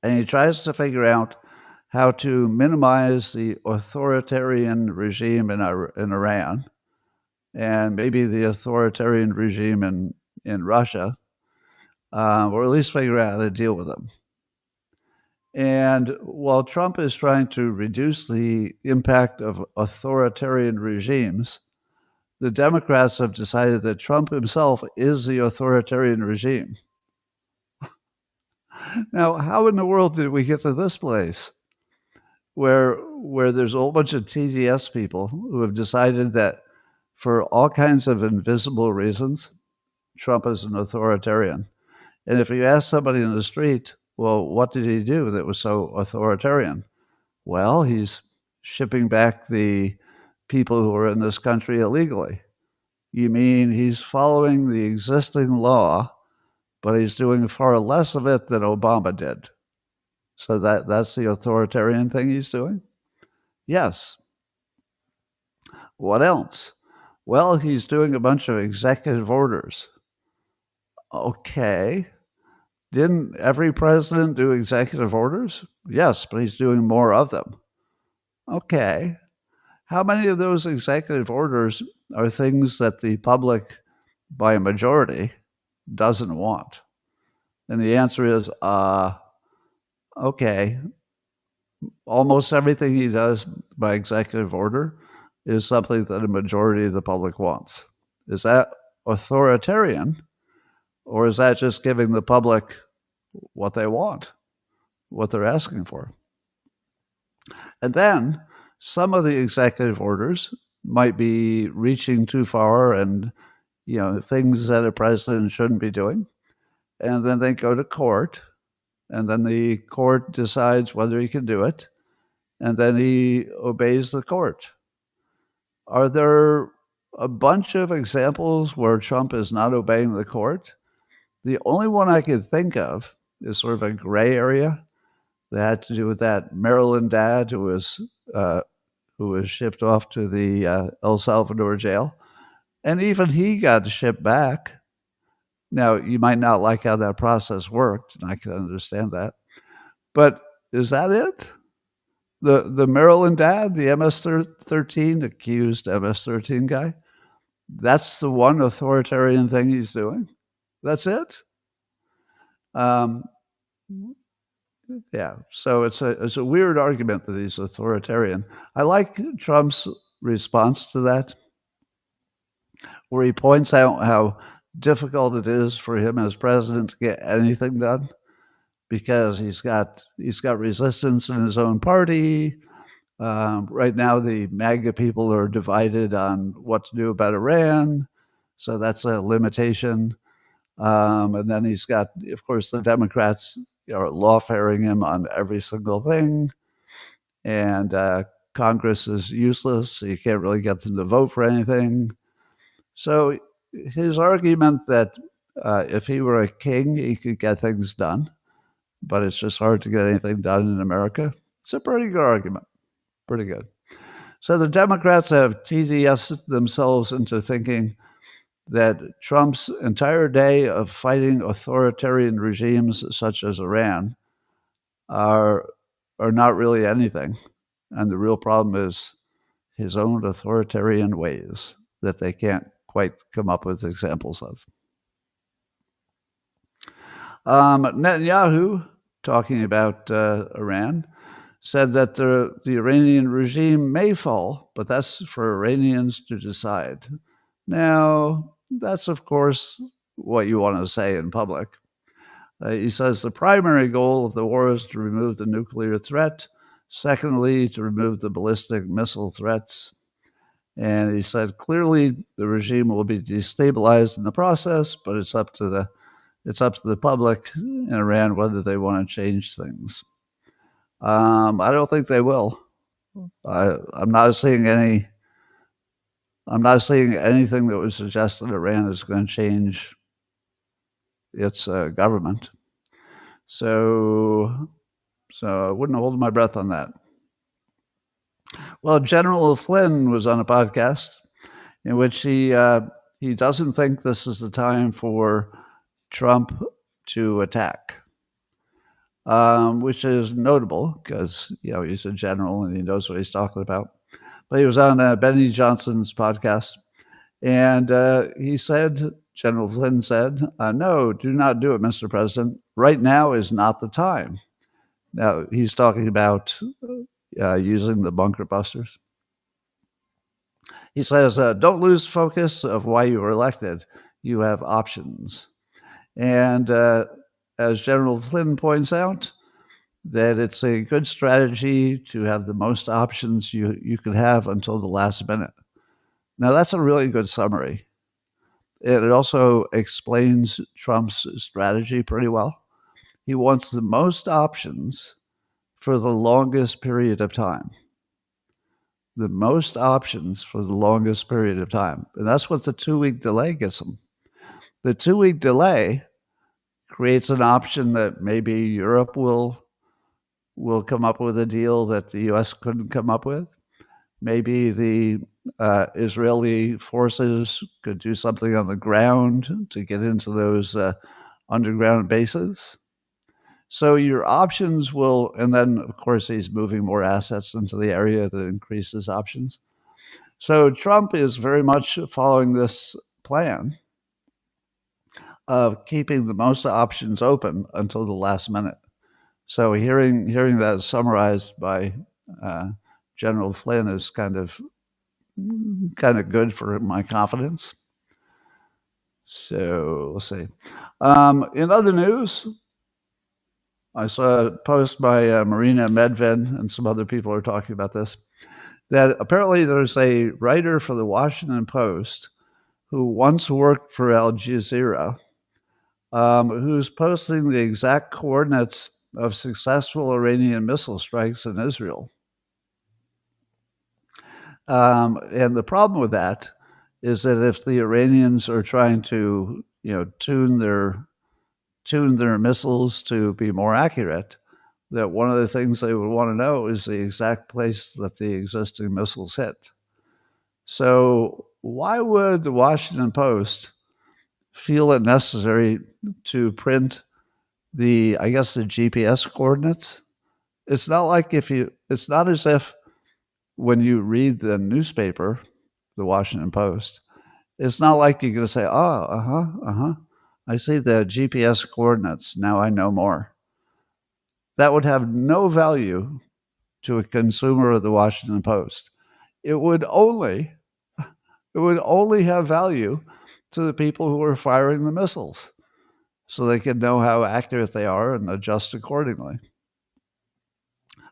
and he tries to figure out how to minimize the authoritarian regime in Iran, and maybe the authoritarian regime in Russia, or at least figure out how to deal with them. And while Trump is trying to reduce the impact of authoritarian regimes, the Democrats have decided that Trump himself is the authoritarian regime. Now, how in the world did we get to this place? where there's a whole bunch of TDS people who have decided that for all kinds of invisible reasons, Trump is an authoritarian. And if you ask somebody in the street, well, what did he do that was so authoritarian? Well, he's shipping back the people who are in this country illegally. You mean he's following the existing law, but he's doing far less of it than Obama did. So that's the authoritarian thing he's doing? Yes. What else? Well, he's doing a bunch of executive orders. Okay. Didn't every president do executive orders? Yes, but he's doing more of them. Okay. How many of those executive orders are things that the public, by a majority, doesn't want? And the answer is, okay. Almost everything he does by executive order is something that a majority of the public wants. Is that authoritarian, or is that just giving the public what they want, what they're asking for? And then some of the executive orders might be reaching too far and, things that a president shouldn't be doing. And then they go to court, and then the court decides whether he can do it, and then he obeys the court. Are there a bunch of examples where Trump is not obeying the court? The only one I can think of is sort of a gray area that had to do with that Maryland dad who was shipped off to the El Salvador jail, and even he got shipped back. Now, you might not like how that process worked, and I can understand that, but is that it? The Maryland dad, the MS-13 accused MS-13 guy, that's the one authoritarian thing he's doing. That's it. Yeah. So it's a weird argument that he's authoritarian. I like Trump's response to that, where he points out how difficult it is for him as president to get anything done because he's got resistance in his own party. Right now, the MAGA people are divided on what to do about Iran, so that's a limitation. And then he's got, of course, the Democrats are lawfaring him on every single thing, and Congress is useless, so you can't really get them to vote for anything. So his argument that if he were a king, he could get things done, but it's just hard to get anything done in America, it's a pretty good argument. Pretty good. So the Democrats have TDS themselves into thinking that Trump's entire day of fighting authoritarian regimes such as Iran are not really anything. And the real problem is his own authoritarian ways that they can't quite come up with examples of. Netanyahu, talking about Iran, said that the Iranian regime may fall, but that's for Iranians to decide. Now, that's, of course, what you want to say in public. He says the primary goal of the war is to remove the nuclear threat. Secondly, to remove the ballistic missile threats. And he said clearly the regime will be destabilized in the process, but it's up to the public in Iran whether they want to change things. I don't think they will. I'm not seeing anything that would suggest that Iran is going to change its government. So I wouldn't hold my breath on that. Well, General Flynn was on a podcast in which he doesn't think this is the time for Trump to attack. Which is notable because, he's a general and he knows what he's talking about. But he was on Benny Johnson's podcast, and General Flynn said, no, do not do it, Mr. President. Right now is not the time. Now, he's talking about using the bunker busters. He says, don't lose focus of why you were elected. You have options. And as General Flynn points out, that it's a good strategy to have the most options you could have until the last minute. Now, that's a really good summary. It also explains Trump's strategy pretty well. He wants the most options for the longest period of time. The most options for the longest period of time. And that's what the 2-week delay gets him. The 2-week delay creates an option that maybe Europe will come up with a deal that the U.S. couldn't come up with. Maybe the Israeli forces could do something on the ground to get into those underground bases. So your options will, and then of course he's moving more assets into the area that increases options. So Trump is very much following this plan of keeping the most options open until the last minute. So hearing that summarized by General Flynn is kind of good for my confidence. So we'll see. In other news, I saw a post by Marina Medved, and some other people are talking about this, that apparently there's a writer for the Washington Post who once worked for Al Jazeera, who's posting the exact coordinates of successful Iranian missile strikes in Israel. And the problem with that is that if the Iranians are trying to, tune their missiles to be more accurate, that one of the things they would want to know is the exact place that the existing missiles hit. So why would the Washington Post feel it necessary to print the GPS coordinates? It's not like it's not as if when you read the newspaper, the Washington Post, it's not like you're going to say, I see the GPS coordinates. Now I know more. That would have no value to a consumer of the Washington Post. It would only have value to the people who are firing the missiles, so they can know how accurate they are and adjust accordingly.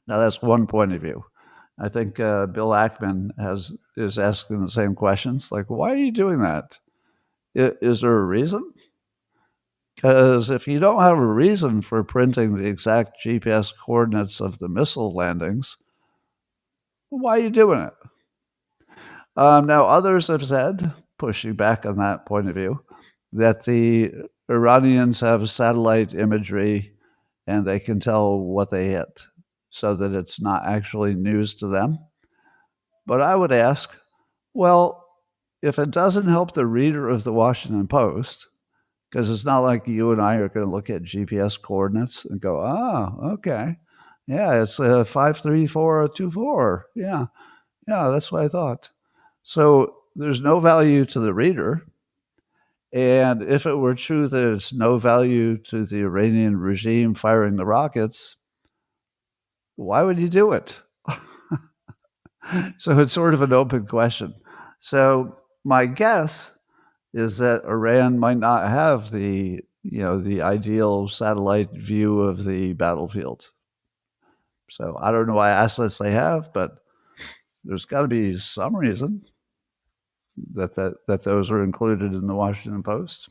Now, that's one point of view. I think Bill Ackman is asking the same questions, like, why are you doing that? Is there a reason? Because if you don't have a reason for printing the exact GPS coordinates of the missile landings, why are you doing it? Now, others have said, pushing back on that point of view, that the Iranians have satellite imagery and they can tell what they hit, so that it's not actually news to them. But I would ask, well, if it doesn't help the reader of the Washington Post, because it's not like you and I are going to look at GPS coordinates and go, okay, yeah, it's 53424. Yeah, that's what I thought. So there's no value to the reader. And if it were true that it's no value to the Iranian regime firing the rockets, why would you do it? So it's sort of an open question. So my guess is that Iran might not have the ideal satellite view of the battlefield. So I don't know what assets they have, but there's got to be some reason that those are included in the Washington Post.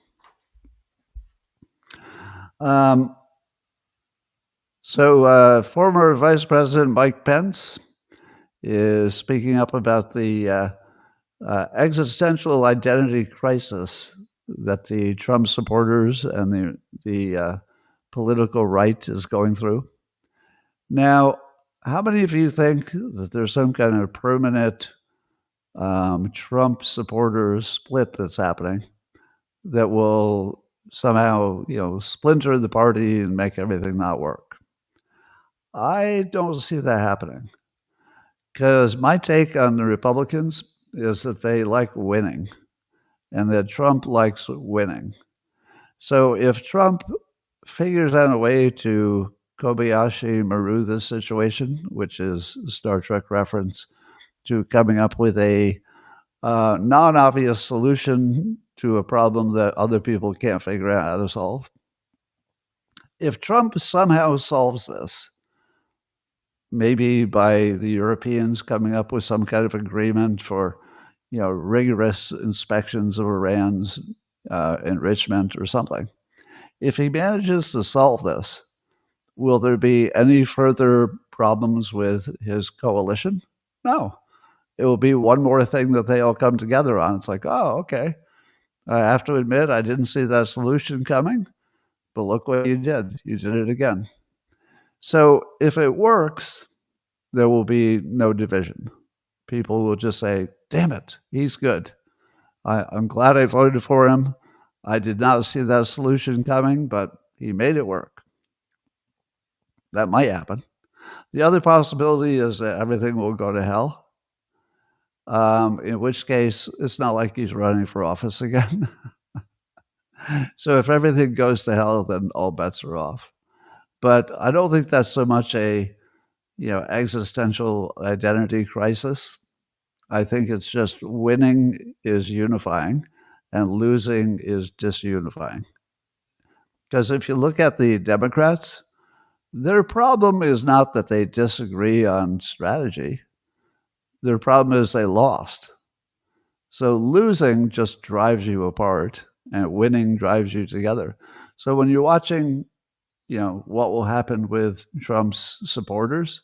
So former Vice President Mike Pence is speaking up about the existential identity crisis that the Trump supporters and the political right is going through. Now, how many of you think that there's some kind of permanent Trump supporters split that's happening that will somehow, splinter the party and make everything not work? I don't see that happening, because my take on the Republicans is that they like winning and that Trump likes winning. So if Trump figures out a way to Kobayashi Maru this situation, which is a Star Trek reference to coming up with a non-obvious solution to a problem that other people can't figure out how to solve. If Trump somehow solves this, maybe by the Europeans coming up with some kind of agreement for, rigorous inspections of Iran's enrichment or something. If he manages to solve this, will there be any further problems with his coalition? No. It will be one more thing that they all come together on. It's like, oh, okay. I have to admit, I didn't see that solution coming, but look what you did. You did it again. So if it works, there will be no division. People will just say, damn it, he's good. I'm glad I voted for him. I did not see that solution coming, but he made it work. That might happen. The other possibility is that everything will go to hell, in which case it's not like he's running for office again. So if everything goes to hell, then all bets are off. But I don't think that's so much a existential identity crisis. I think it's just winning is unifying and losing is disunifying. Because if you look at the Democrats, their problem is not that they disagree on strategy. Their problem is they lost. So losing just drives you apart and winning drives you together. So when you're watching, what will happen with Trump's supporters,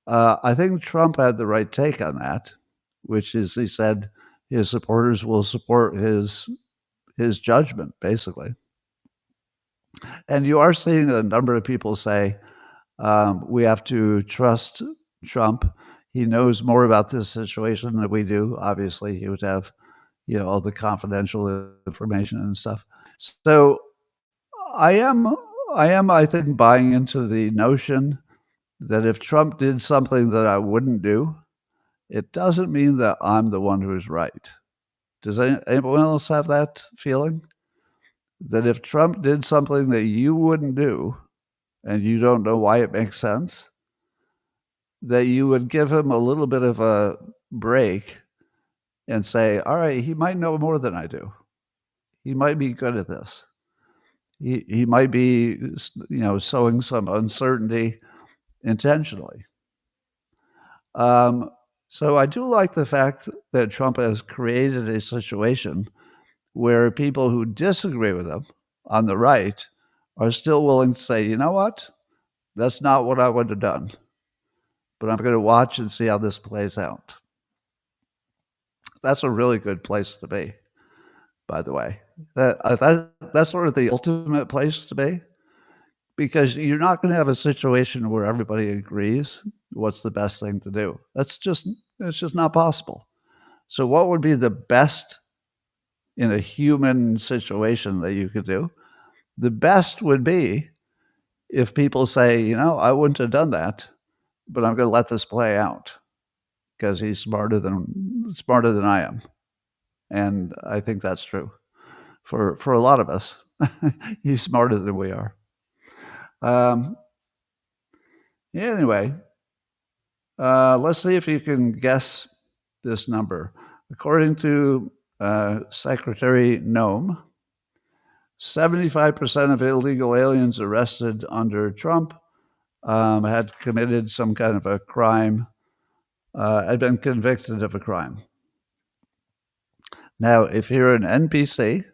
I think Trump had the right take on that, which is he said his supporters will support his judgment, basically. And you are seeing a number of people say, we have to trust Trump. He knows more about this situation than we do. Obviously, he would have, all the confidential information and stuff. So I am, I think, buying into the notion that if Trump did something that I wouldn't do, it doesn't mean that I'm the one who's right. Does anyone else have that feeling? That if Trump did something that you wouldn't do, and you don't know why it makes sense, that you would give him a little bit of a break and say, all right, he might know more than I do. He might be good at this. He might be, sowing some uncertainty intentionally. So I do like the fact that Trump has created a situation where people who disagree with him on the right are still willing to say, you know what? That's not what I would have done. But I'm going to watch and see how this plays out. That's a really good place to be, by the way. That's sort of the ultimate place to be, because you're not going to have a situation where everybody agrees what's the best thing to do. It's just not possible. So what would be the best in a human situation that you could do? The best would be if people say, I wouldn't have done that, but I'm going to let this play out because he's smarter than I am. And I think that's true for a lot of us. He's smarter than we are. Anyway, let's see if you can guess this number. According to Secretary Noem, 75% of illegal aliens arrested under Trump had committed some kind of a crime, had been convicted of a crime. Now, if you're an NPC,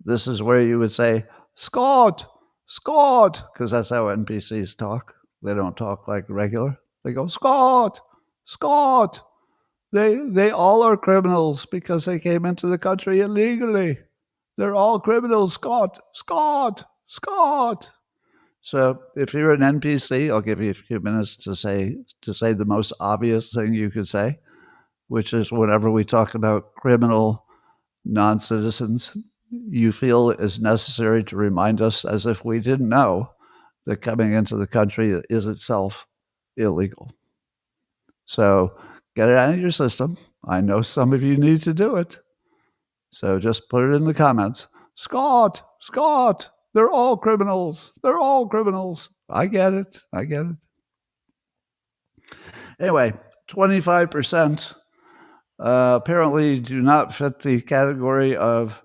this is where you would say, Scott, because that's how NPCs talk. They don't talk like regular. They go, Scott. They all are criminals because they came into the country illegally. They're all criminals, Scott. So if you're an NPC, I'll give you a few minutes to say the most obvious thing you could say, which is whenever we talk about criminal non-citizens, you feel it is necessary to remind us, as if we didn't know, that coming into the country is itself illegal. So get it out of your system. I know some of you need to do it. So just put it in the comments. Scott, they're all criminals. I get it. Anyway, 25% apparently do not fit the category of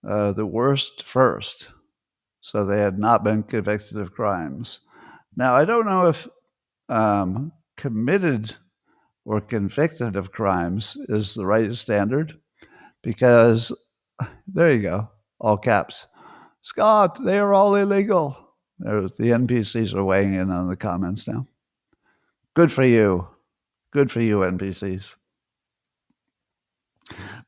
the worst first. So they had not been convicted of crimes. Now, I don't know if committed or convicted of crimes is the right standard because there you go, all caps. Scott, they are all illegal. The NPCs are weighing in on the comments now. Good for you. Good for you, NPCs.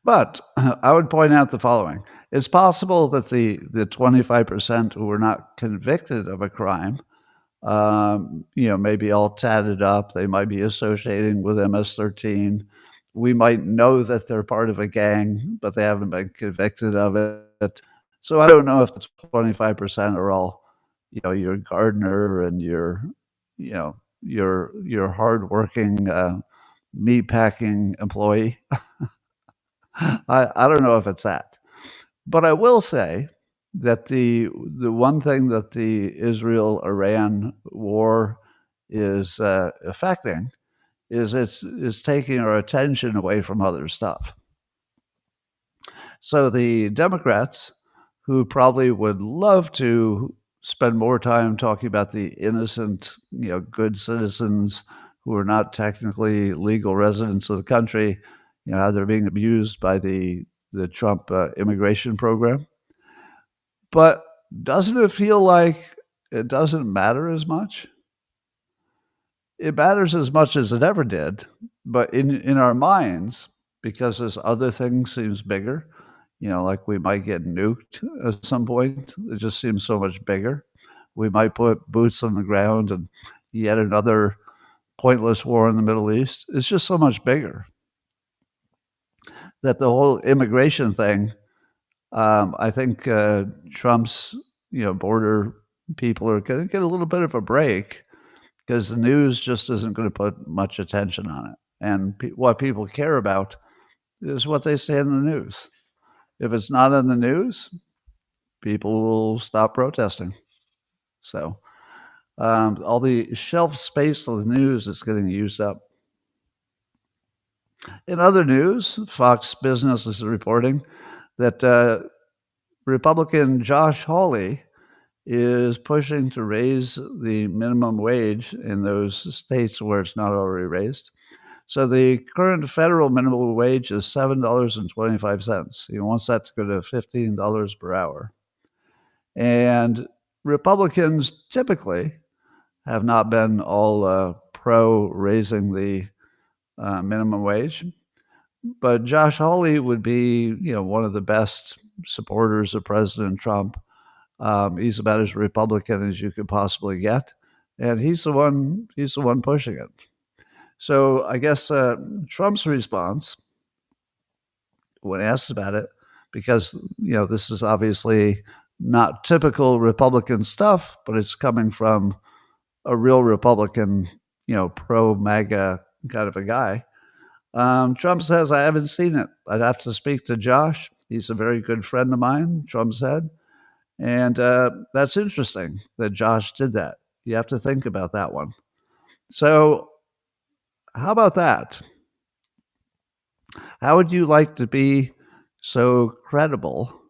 But I would point out the following. It's possible that the 25% who were not convicted of a crime, maybe all tatted up, they might be associating with MS-13. We might know that they're part of a gang, but they haven't been convicted of it. So I don't know if the 25% are all, your gardener and your hardworking meat packing employee. I don't know if it's that. But I will say that the one thing that the Israel-Iran war is affecting is taking our attention away from other stuff. So the Democrats, who probably would love to spend more time talking about the innocent, good citizens who are not technically legal residents of the country, how they're being abused by the Trump immigration program. But doesn't it feel like it doesn't matter as much? It matters as much as it ever did, but in our minds, because this other thing seems bigger, like we might get nuked at some point. It just seems so much bigger. We might put boots on the ground and yet another pointless war in the Middle East. It's just so much bigger that the whole immigration thing, I think Trump's, border people are going to get a little bit of a break because the news just isn't going to put much attention on it. And what people care about is what they say in the news. If it's not in the news, people will stop protesting. So all the shelf space of the news is getting used up. In other news, Fox Business is reporting that Republican Josh Hawley is pushing to raise the minimum wage in those states where it's not already raised. So the current federal minimum wage is $7.25. He wants that to go to $15 per hour. And Republicans typically have not been all pro raising the minimum wage. But Josh Hawley would be, one of the best supporters of President Trump. He's about as Republican as you could possibly get, and he's the one pushing it. So I guess Trump's response, when asked about it, because this is obviously not typical Republican stuff, but it's coming from a real Republican, pro MAGA kind of a guy. Trump says, I haven't seen it. I'd have to speak to Josh. He's a very good friend of mine, Trump said. And that's interesting that Josh did that. You have to think about that one. So how about that? How would you like to be so credible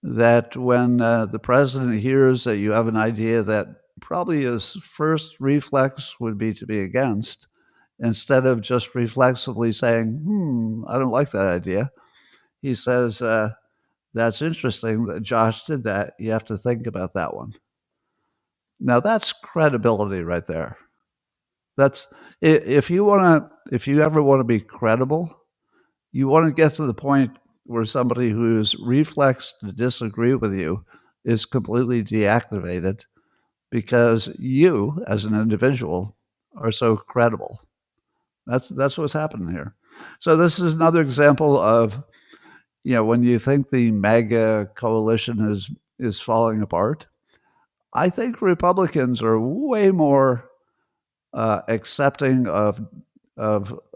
that when the president hears that you have an idea that probably his first reflex would be to be against, instead of just reflexively saying, I don't like that idea, he says, that's interesting that Josh did that. You have to think about that one. Now that's credibility right there. That's if you ever want to be credible, you want to get to the point where somebody whose reflex to disagree with you is completely deactivated because you, as an individual, are so credible. That's what's happening here. So this is another example of, when you think the MAGA coalition is falling apart, I think Republicans are way more accepting of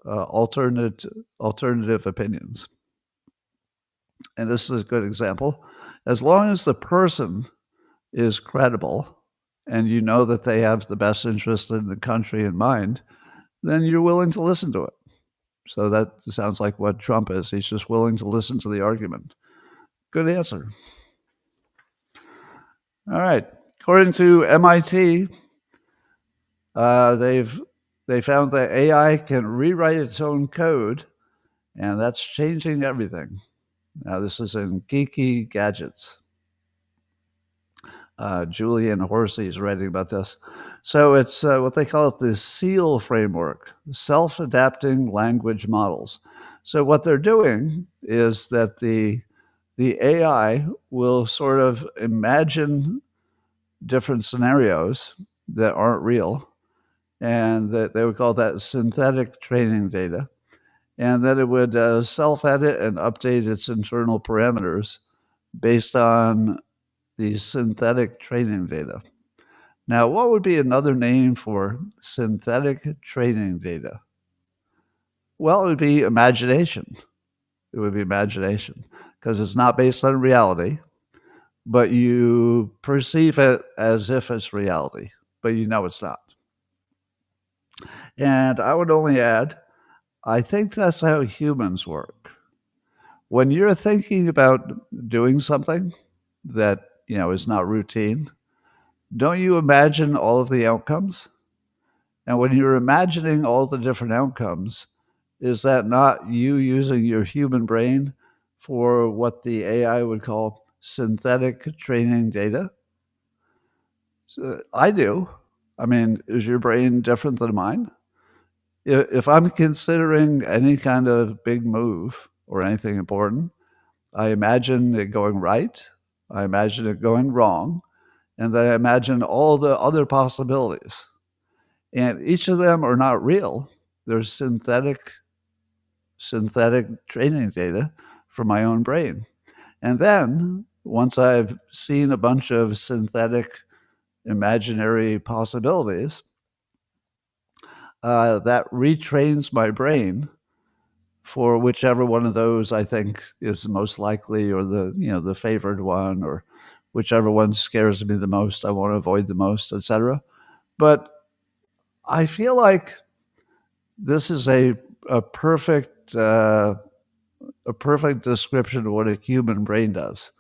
alternative opinions. And this is a good example. As long as the person is credible and you know that they have the best interest in the country in mind, then you're willing to listen to it. So that sounds like what Trump is. He's just willing to listen to the argument. Good answer. All right. According to MIT, They've they found that AI can rewrite its own code, and that's changing everything. Now, this is in Geeky Gadgets. Julian Horsey is writing about this. So it's what they call it the SEAL framework, self-adapting language models. So what they're doing is that the AI will sort of imagine different scenarios that aren't real, and that they would call that synthetic training data, and then it would self-edit and update its internal parameters based on the synthetic training data. Now, what would be another name for synthetic training data? Well, it would be imagination. It would be imagination because it's not based on reality, but you perceive it as if it's reality, but you know it's not. And I would only add, I think that's how humans work. When you're thinking about doing something that, is not routine, don't you imagine all of the outcomes? And when you're imagining all the different outcomes, is that not you using your human brain for what the AI would call synthetic training data? So I do. I mean, is your brain different than mine? If I'm considering any kind of big move or anything important, I imagine it going right, I imagine it going wrong, and then I imagine all the other possibilities. And each of them are not real. They're synthetic training data from my own brain. And then once I've seen a bunch of synthetic imaginary possibilities, that retrains my brain for whichever one of those I think is the most likely, or the favored one, or whichever one scares me the most, I want to avoid the most, etc. But I feel like this is a perfect description of what a human brain does.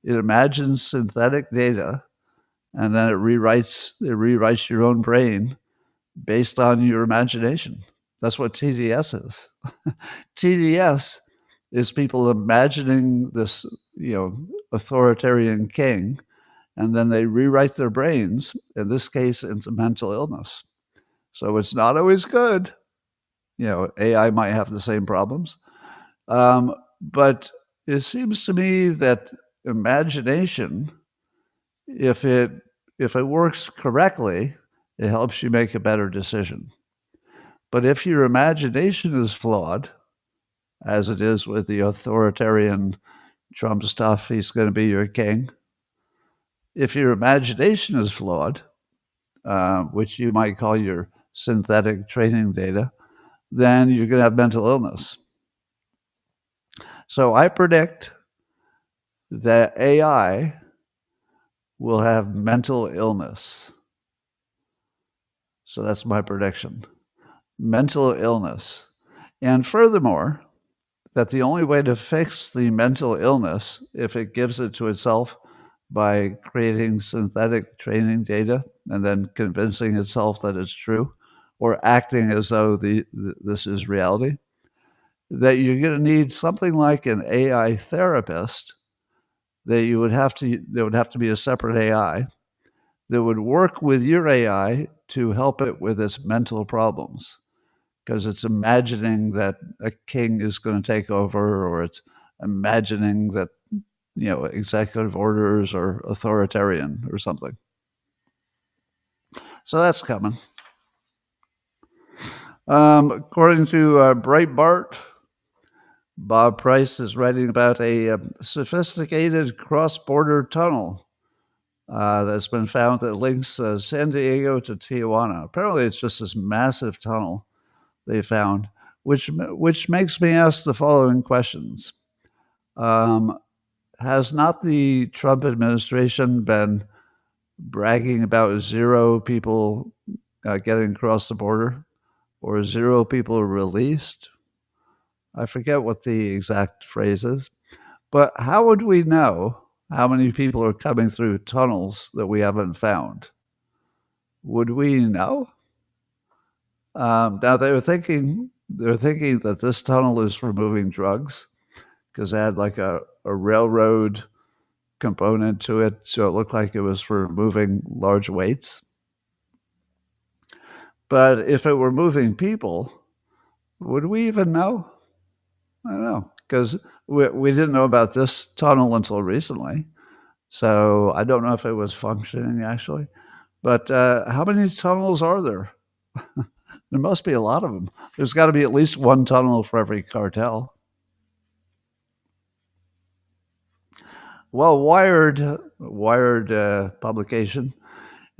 It imagines synthetic data, and then it rewrites your own brain based on your imagination. That's what TDS is. TDS is people imagining this, authoritarian king, and then they rewrite their brains, in this case, into mental illness. So it's not always good. AI might have the same problems. But it seems to me that imagination, if it works correctly, it helps you make a better decision. But if your imagination is flawed, as it is with the authoritarian Trump stuff, he's going to be your king. If your imagination is flawed, which you might call your synthetic training data, then you're going to have mental illness. So I predict that AI will have mental illness. So that's my prediction. Mental illness. And furthermore, that the only way to fix the mental illness, if it gives it to itself by creating synthetic training data and then convincing itself that it's true, or acting as though this is reality, that you're going to need something like an AI therapist. There would have to be a separate AI that would work with your AI to help it with its mental problems, because it's imagining that a king is going to take over, or it's imagining that executive orders are authoritarian or something. So that's coming. According to Breitbart, Bob Price is writing about a sophisticated cross-border tunnel that's been found that links San Diego to Tijuana. Apparently, it's just this massive tunnel they found, which makes me ask the following questions. Has not the Trump administration been bragging about 0 people getting across the border, or 0 people released? I forget what the exact phrase is, but how would we know how many people are coming through tunnels that we haven't found? Would we know? Now they were thinking that this tunnel is for moving drugs because it had like a railroad component to it, so it looked like it was for moving large weights. But if it were moving people, would we even know? I don't know because we didn't know about this tunnel until recently. So I don't know if it was functioning actually. But how many tunnels are there? There must be a lot of them. There's got to be at least one tunnel for every cartel. Well, Wired publication.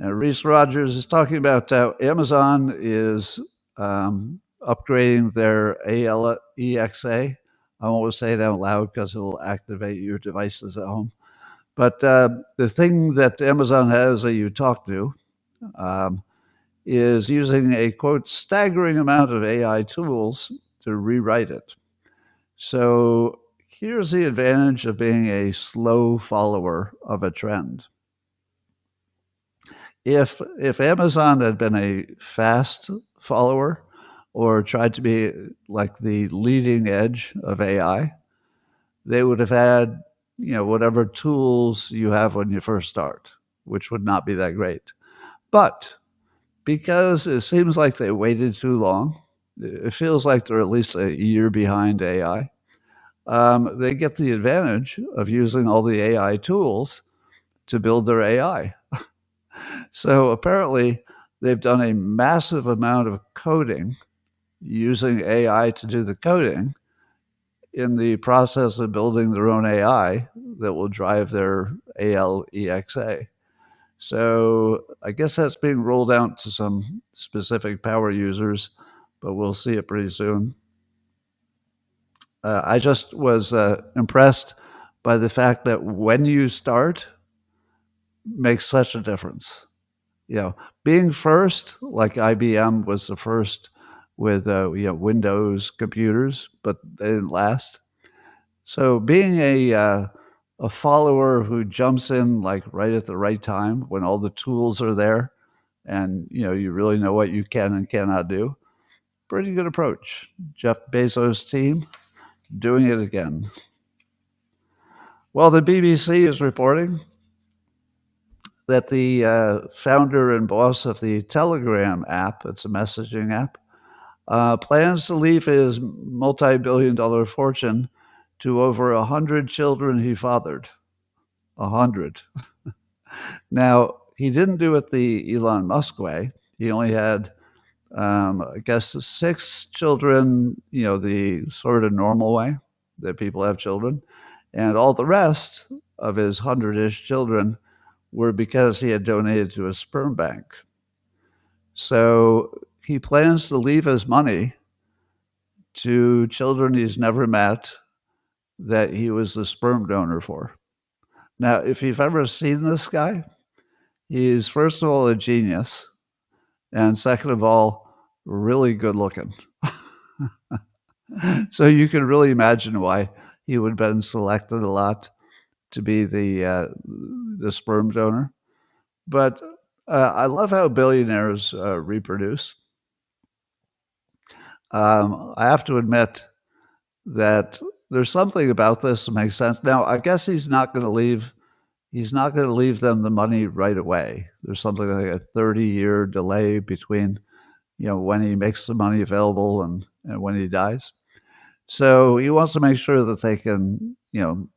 Reese Rogers is talking about how Amazon is upgrading their ALEXA. I won't say it out loud because it will activate your devices at home. But the thing that Amazon has that you talk to um, is using a quote staggering amount of AI tools to rewrite it. So here's the advantage of being a slow follower of a trend. If Amazon had been a fast follower or tried to be like the leading edge of AI, they would have had, whatever tools you have when you first start, which would not be that great. But because it seems like they waited too long, it feels like they're at least a year behind AI. They get the advantage of using all the AI tools to build their AI. So apparently, they've done a massive amount of coding using AI to do the coding in the process of building their own AI that will drive their ALEXA. So I guess that's being rolled out to some specific power users, but we'll see it pretty soon. I just was impressed by the fact that when you start makes such a difference. Being first, like IBM was the first with Windows computers, but they didn't last. So being a follower who jumps in like right at the right time when all the tools are there, and you really know what you can and cannot do, pretty good approach. Jeff Bezos' team doing it again. Well, the BBC is reporting that the founder and boss of the Telegram app, it's a messaging app, plans to leave his multi-billion-dollar fortune to over 100 children he fathered. 100. Now, he didn't do it the Elon Musk way. He only had, I guess, 6 children, the sort of normal way that people have children. And all the rest of his 100-ish children were because he had donated to a sperm bank. So he plans to leave his money to children he's never met that he was the sperm donor for. Now, if you've ever seen this guy, he's first of all a genius, and second of all, really good looking. So you can really imagine why he would have been selected a lot to be the sperm donor. But I love how billionaires reproduce. I have to admit that there's something about this that makes sense. Now, I guess he's not going to leave them the money right away. There's something like a 30-year delay between, when he makes the money available and when he dies. So he wants to make sure that they can,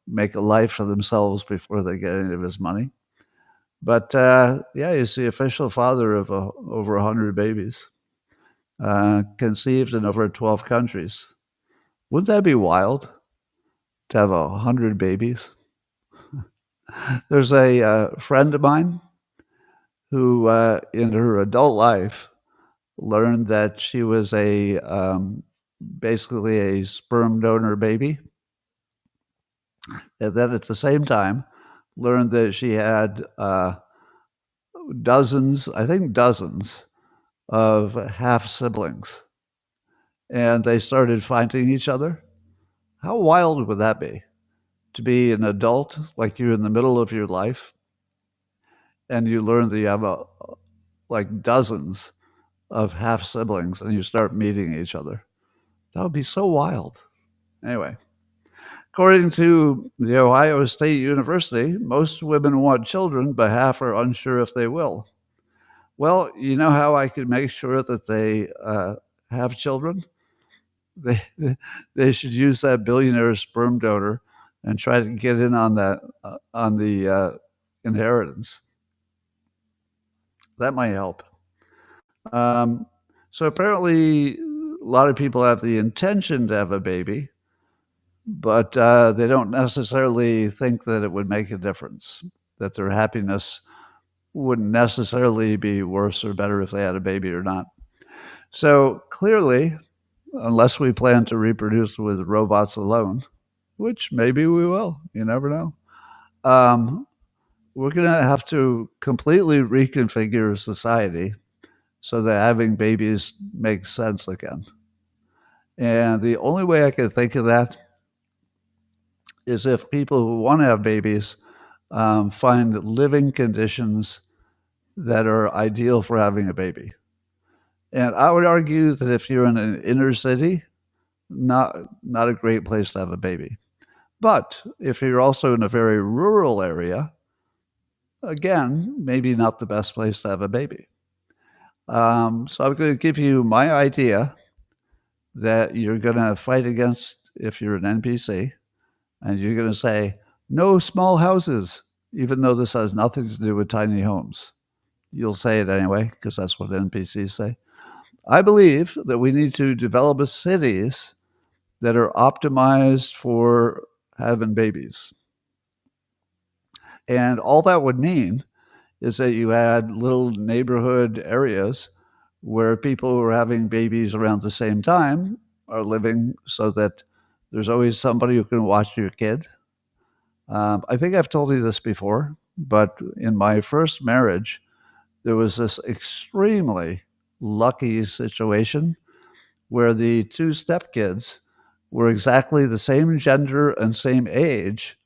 make a life for themselves before they get any of his money. But yeah, he's the official father of over 100 babies, conceived in over 12 countries. Wouldn't that be wild to have 100 babies? There's a friend of mine who, in her adult life, learned that she was basically a sperm donor baby, and then at the same time learned that she had dozens of half siblings, and they started finding each other. How wild would that be? To be an adult, like you're in the middle of your life, and you learn that you have like dozens of half siblings and you start meeting each other. That would be so wild. Anyway, according to the Ohio State University, most women want children, but half are unsure if they will. Well, you know how I could make sure that they have children? They they should use that billionaire sperm donor and try to get in on that on the inheritance. That might help. Um, so apparently, a lot of people have the intention to have a baby, but they don't necessarily think that it would make a difference. That their happiness wouldn't necessarily be worse or better if they had a baby or not. So clearly, unless we plan to reproduce with robots alone, which maybe we will, you never know. Um, we're going to have to completely reconfigure society so that having babies makes sense again. And the only way I can think of that is if people who want to have babies find living conditions that are ideal for having a baby. And I would argue that if you're in an inner city, not a great place to have a baby. But if you're also in a very rural area, again, maybe not the best place to have a baby. So I'm going to give you my idea that you're going to fight against if you're an NPC, and you're going to say, no small houses, even though this has nothing to do with tiny homes. You'll say it anyway, because that's what NPCs say. I believe that we need to develop cities that are optimized for having babies. And all that would mean is that you had little neighborhood areas where people who are having babies around the same time are living so that there's always somebody who can watch your kid. I think I've told you this before, but in my first marriage, there was this extremely lucky situation where the two stepkids were exactly the same gender and same age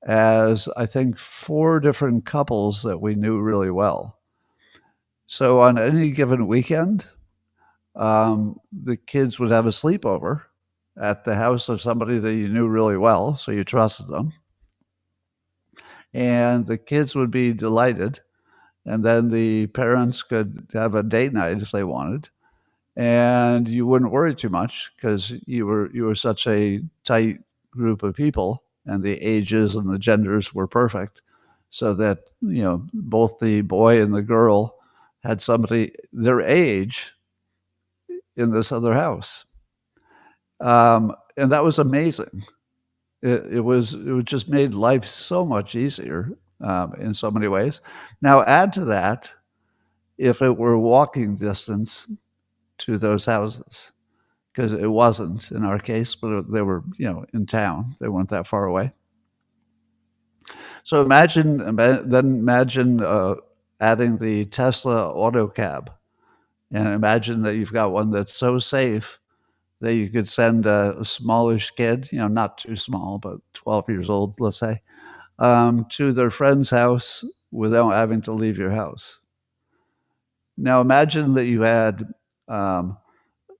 as I think 4 different couples that we knew really well. So on any given weekend, the kids would have a sleepover at the house of somebody that you knew really well, so you trusted them. And the kids would be delighted. And then the parents could have a date night if they wanted. And you wouldn't worry too much because you were such a tight group of people, and the ages and the genders were perfect, so that both the boy and the girl had somebody their age in this other house, and that was amazing. It just made life so much easier in so many ways. Now add to that if it were walking distance to those houses, because it wasn't in our case, but they were, in town. They weren't that far away. So imagine adding the Tesla auto cab, and imagine that you've got one that's so safe that you could send a smallish kid, not too small, but 12 years old, let's say, to their friend's house without having to leave your house. Now imagine that you had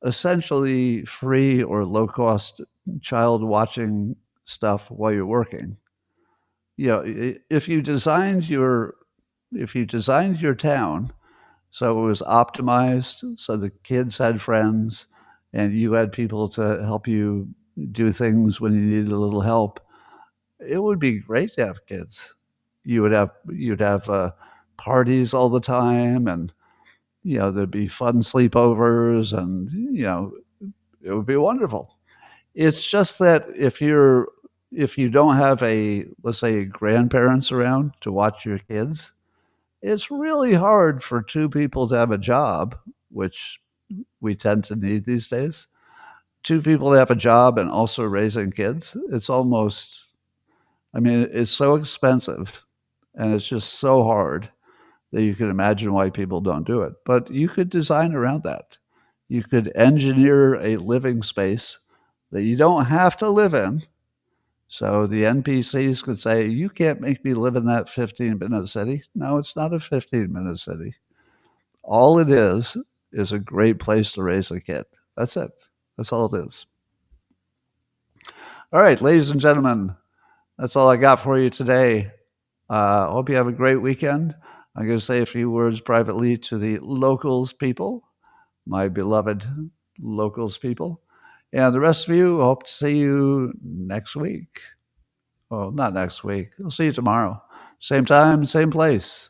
essentially free or low-cost child watching stuff while you're working. If you designed your town so it was optimized, so the kids had friends and you had people to help you do things when you needed a little help, it would be great to have kids. You'd have parties all the time, and there'd be fun sleepovers, and it would be wonderful. It's just that if you don't have let's say, grandparents around to watch your kids, it's really hard for two people to have a job, which we tend to need these days. Two people to have a job and also raising kids. It's so expensive, and it's just so hard that you can imagine why people don't do it. But you could design around that. You could engineer a living space that you don't have to live in. So the NPCs could say, you can't make me live in that 15-minute city. No, it's not a 15-minute city. All it is is a great place to raise a kid. That's it. That's all it is. All right, ladies and gentlemen, that's all I got for you today. Hope you have a great weekend. I'm going to say a few words privately to the locals people, my beloved locals people. And the rest of you, hope to see you next week. Well, not next week. I'll see you tomorrow. Same time, same place.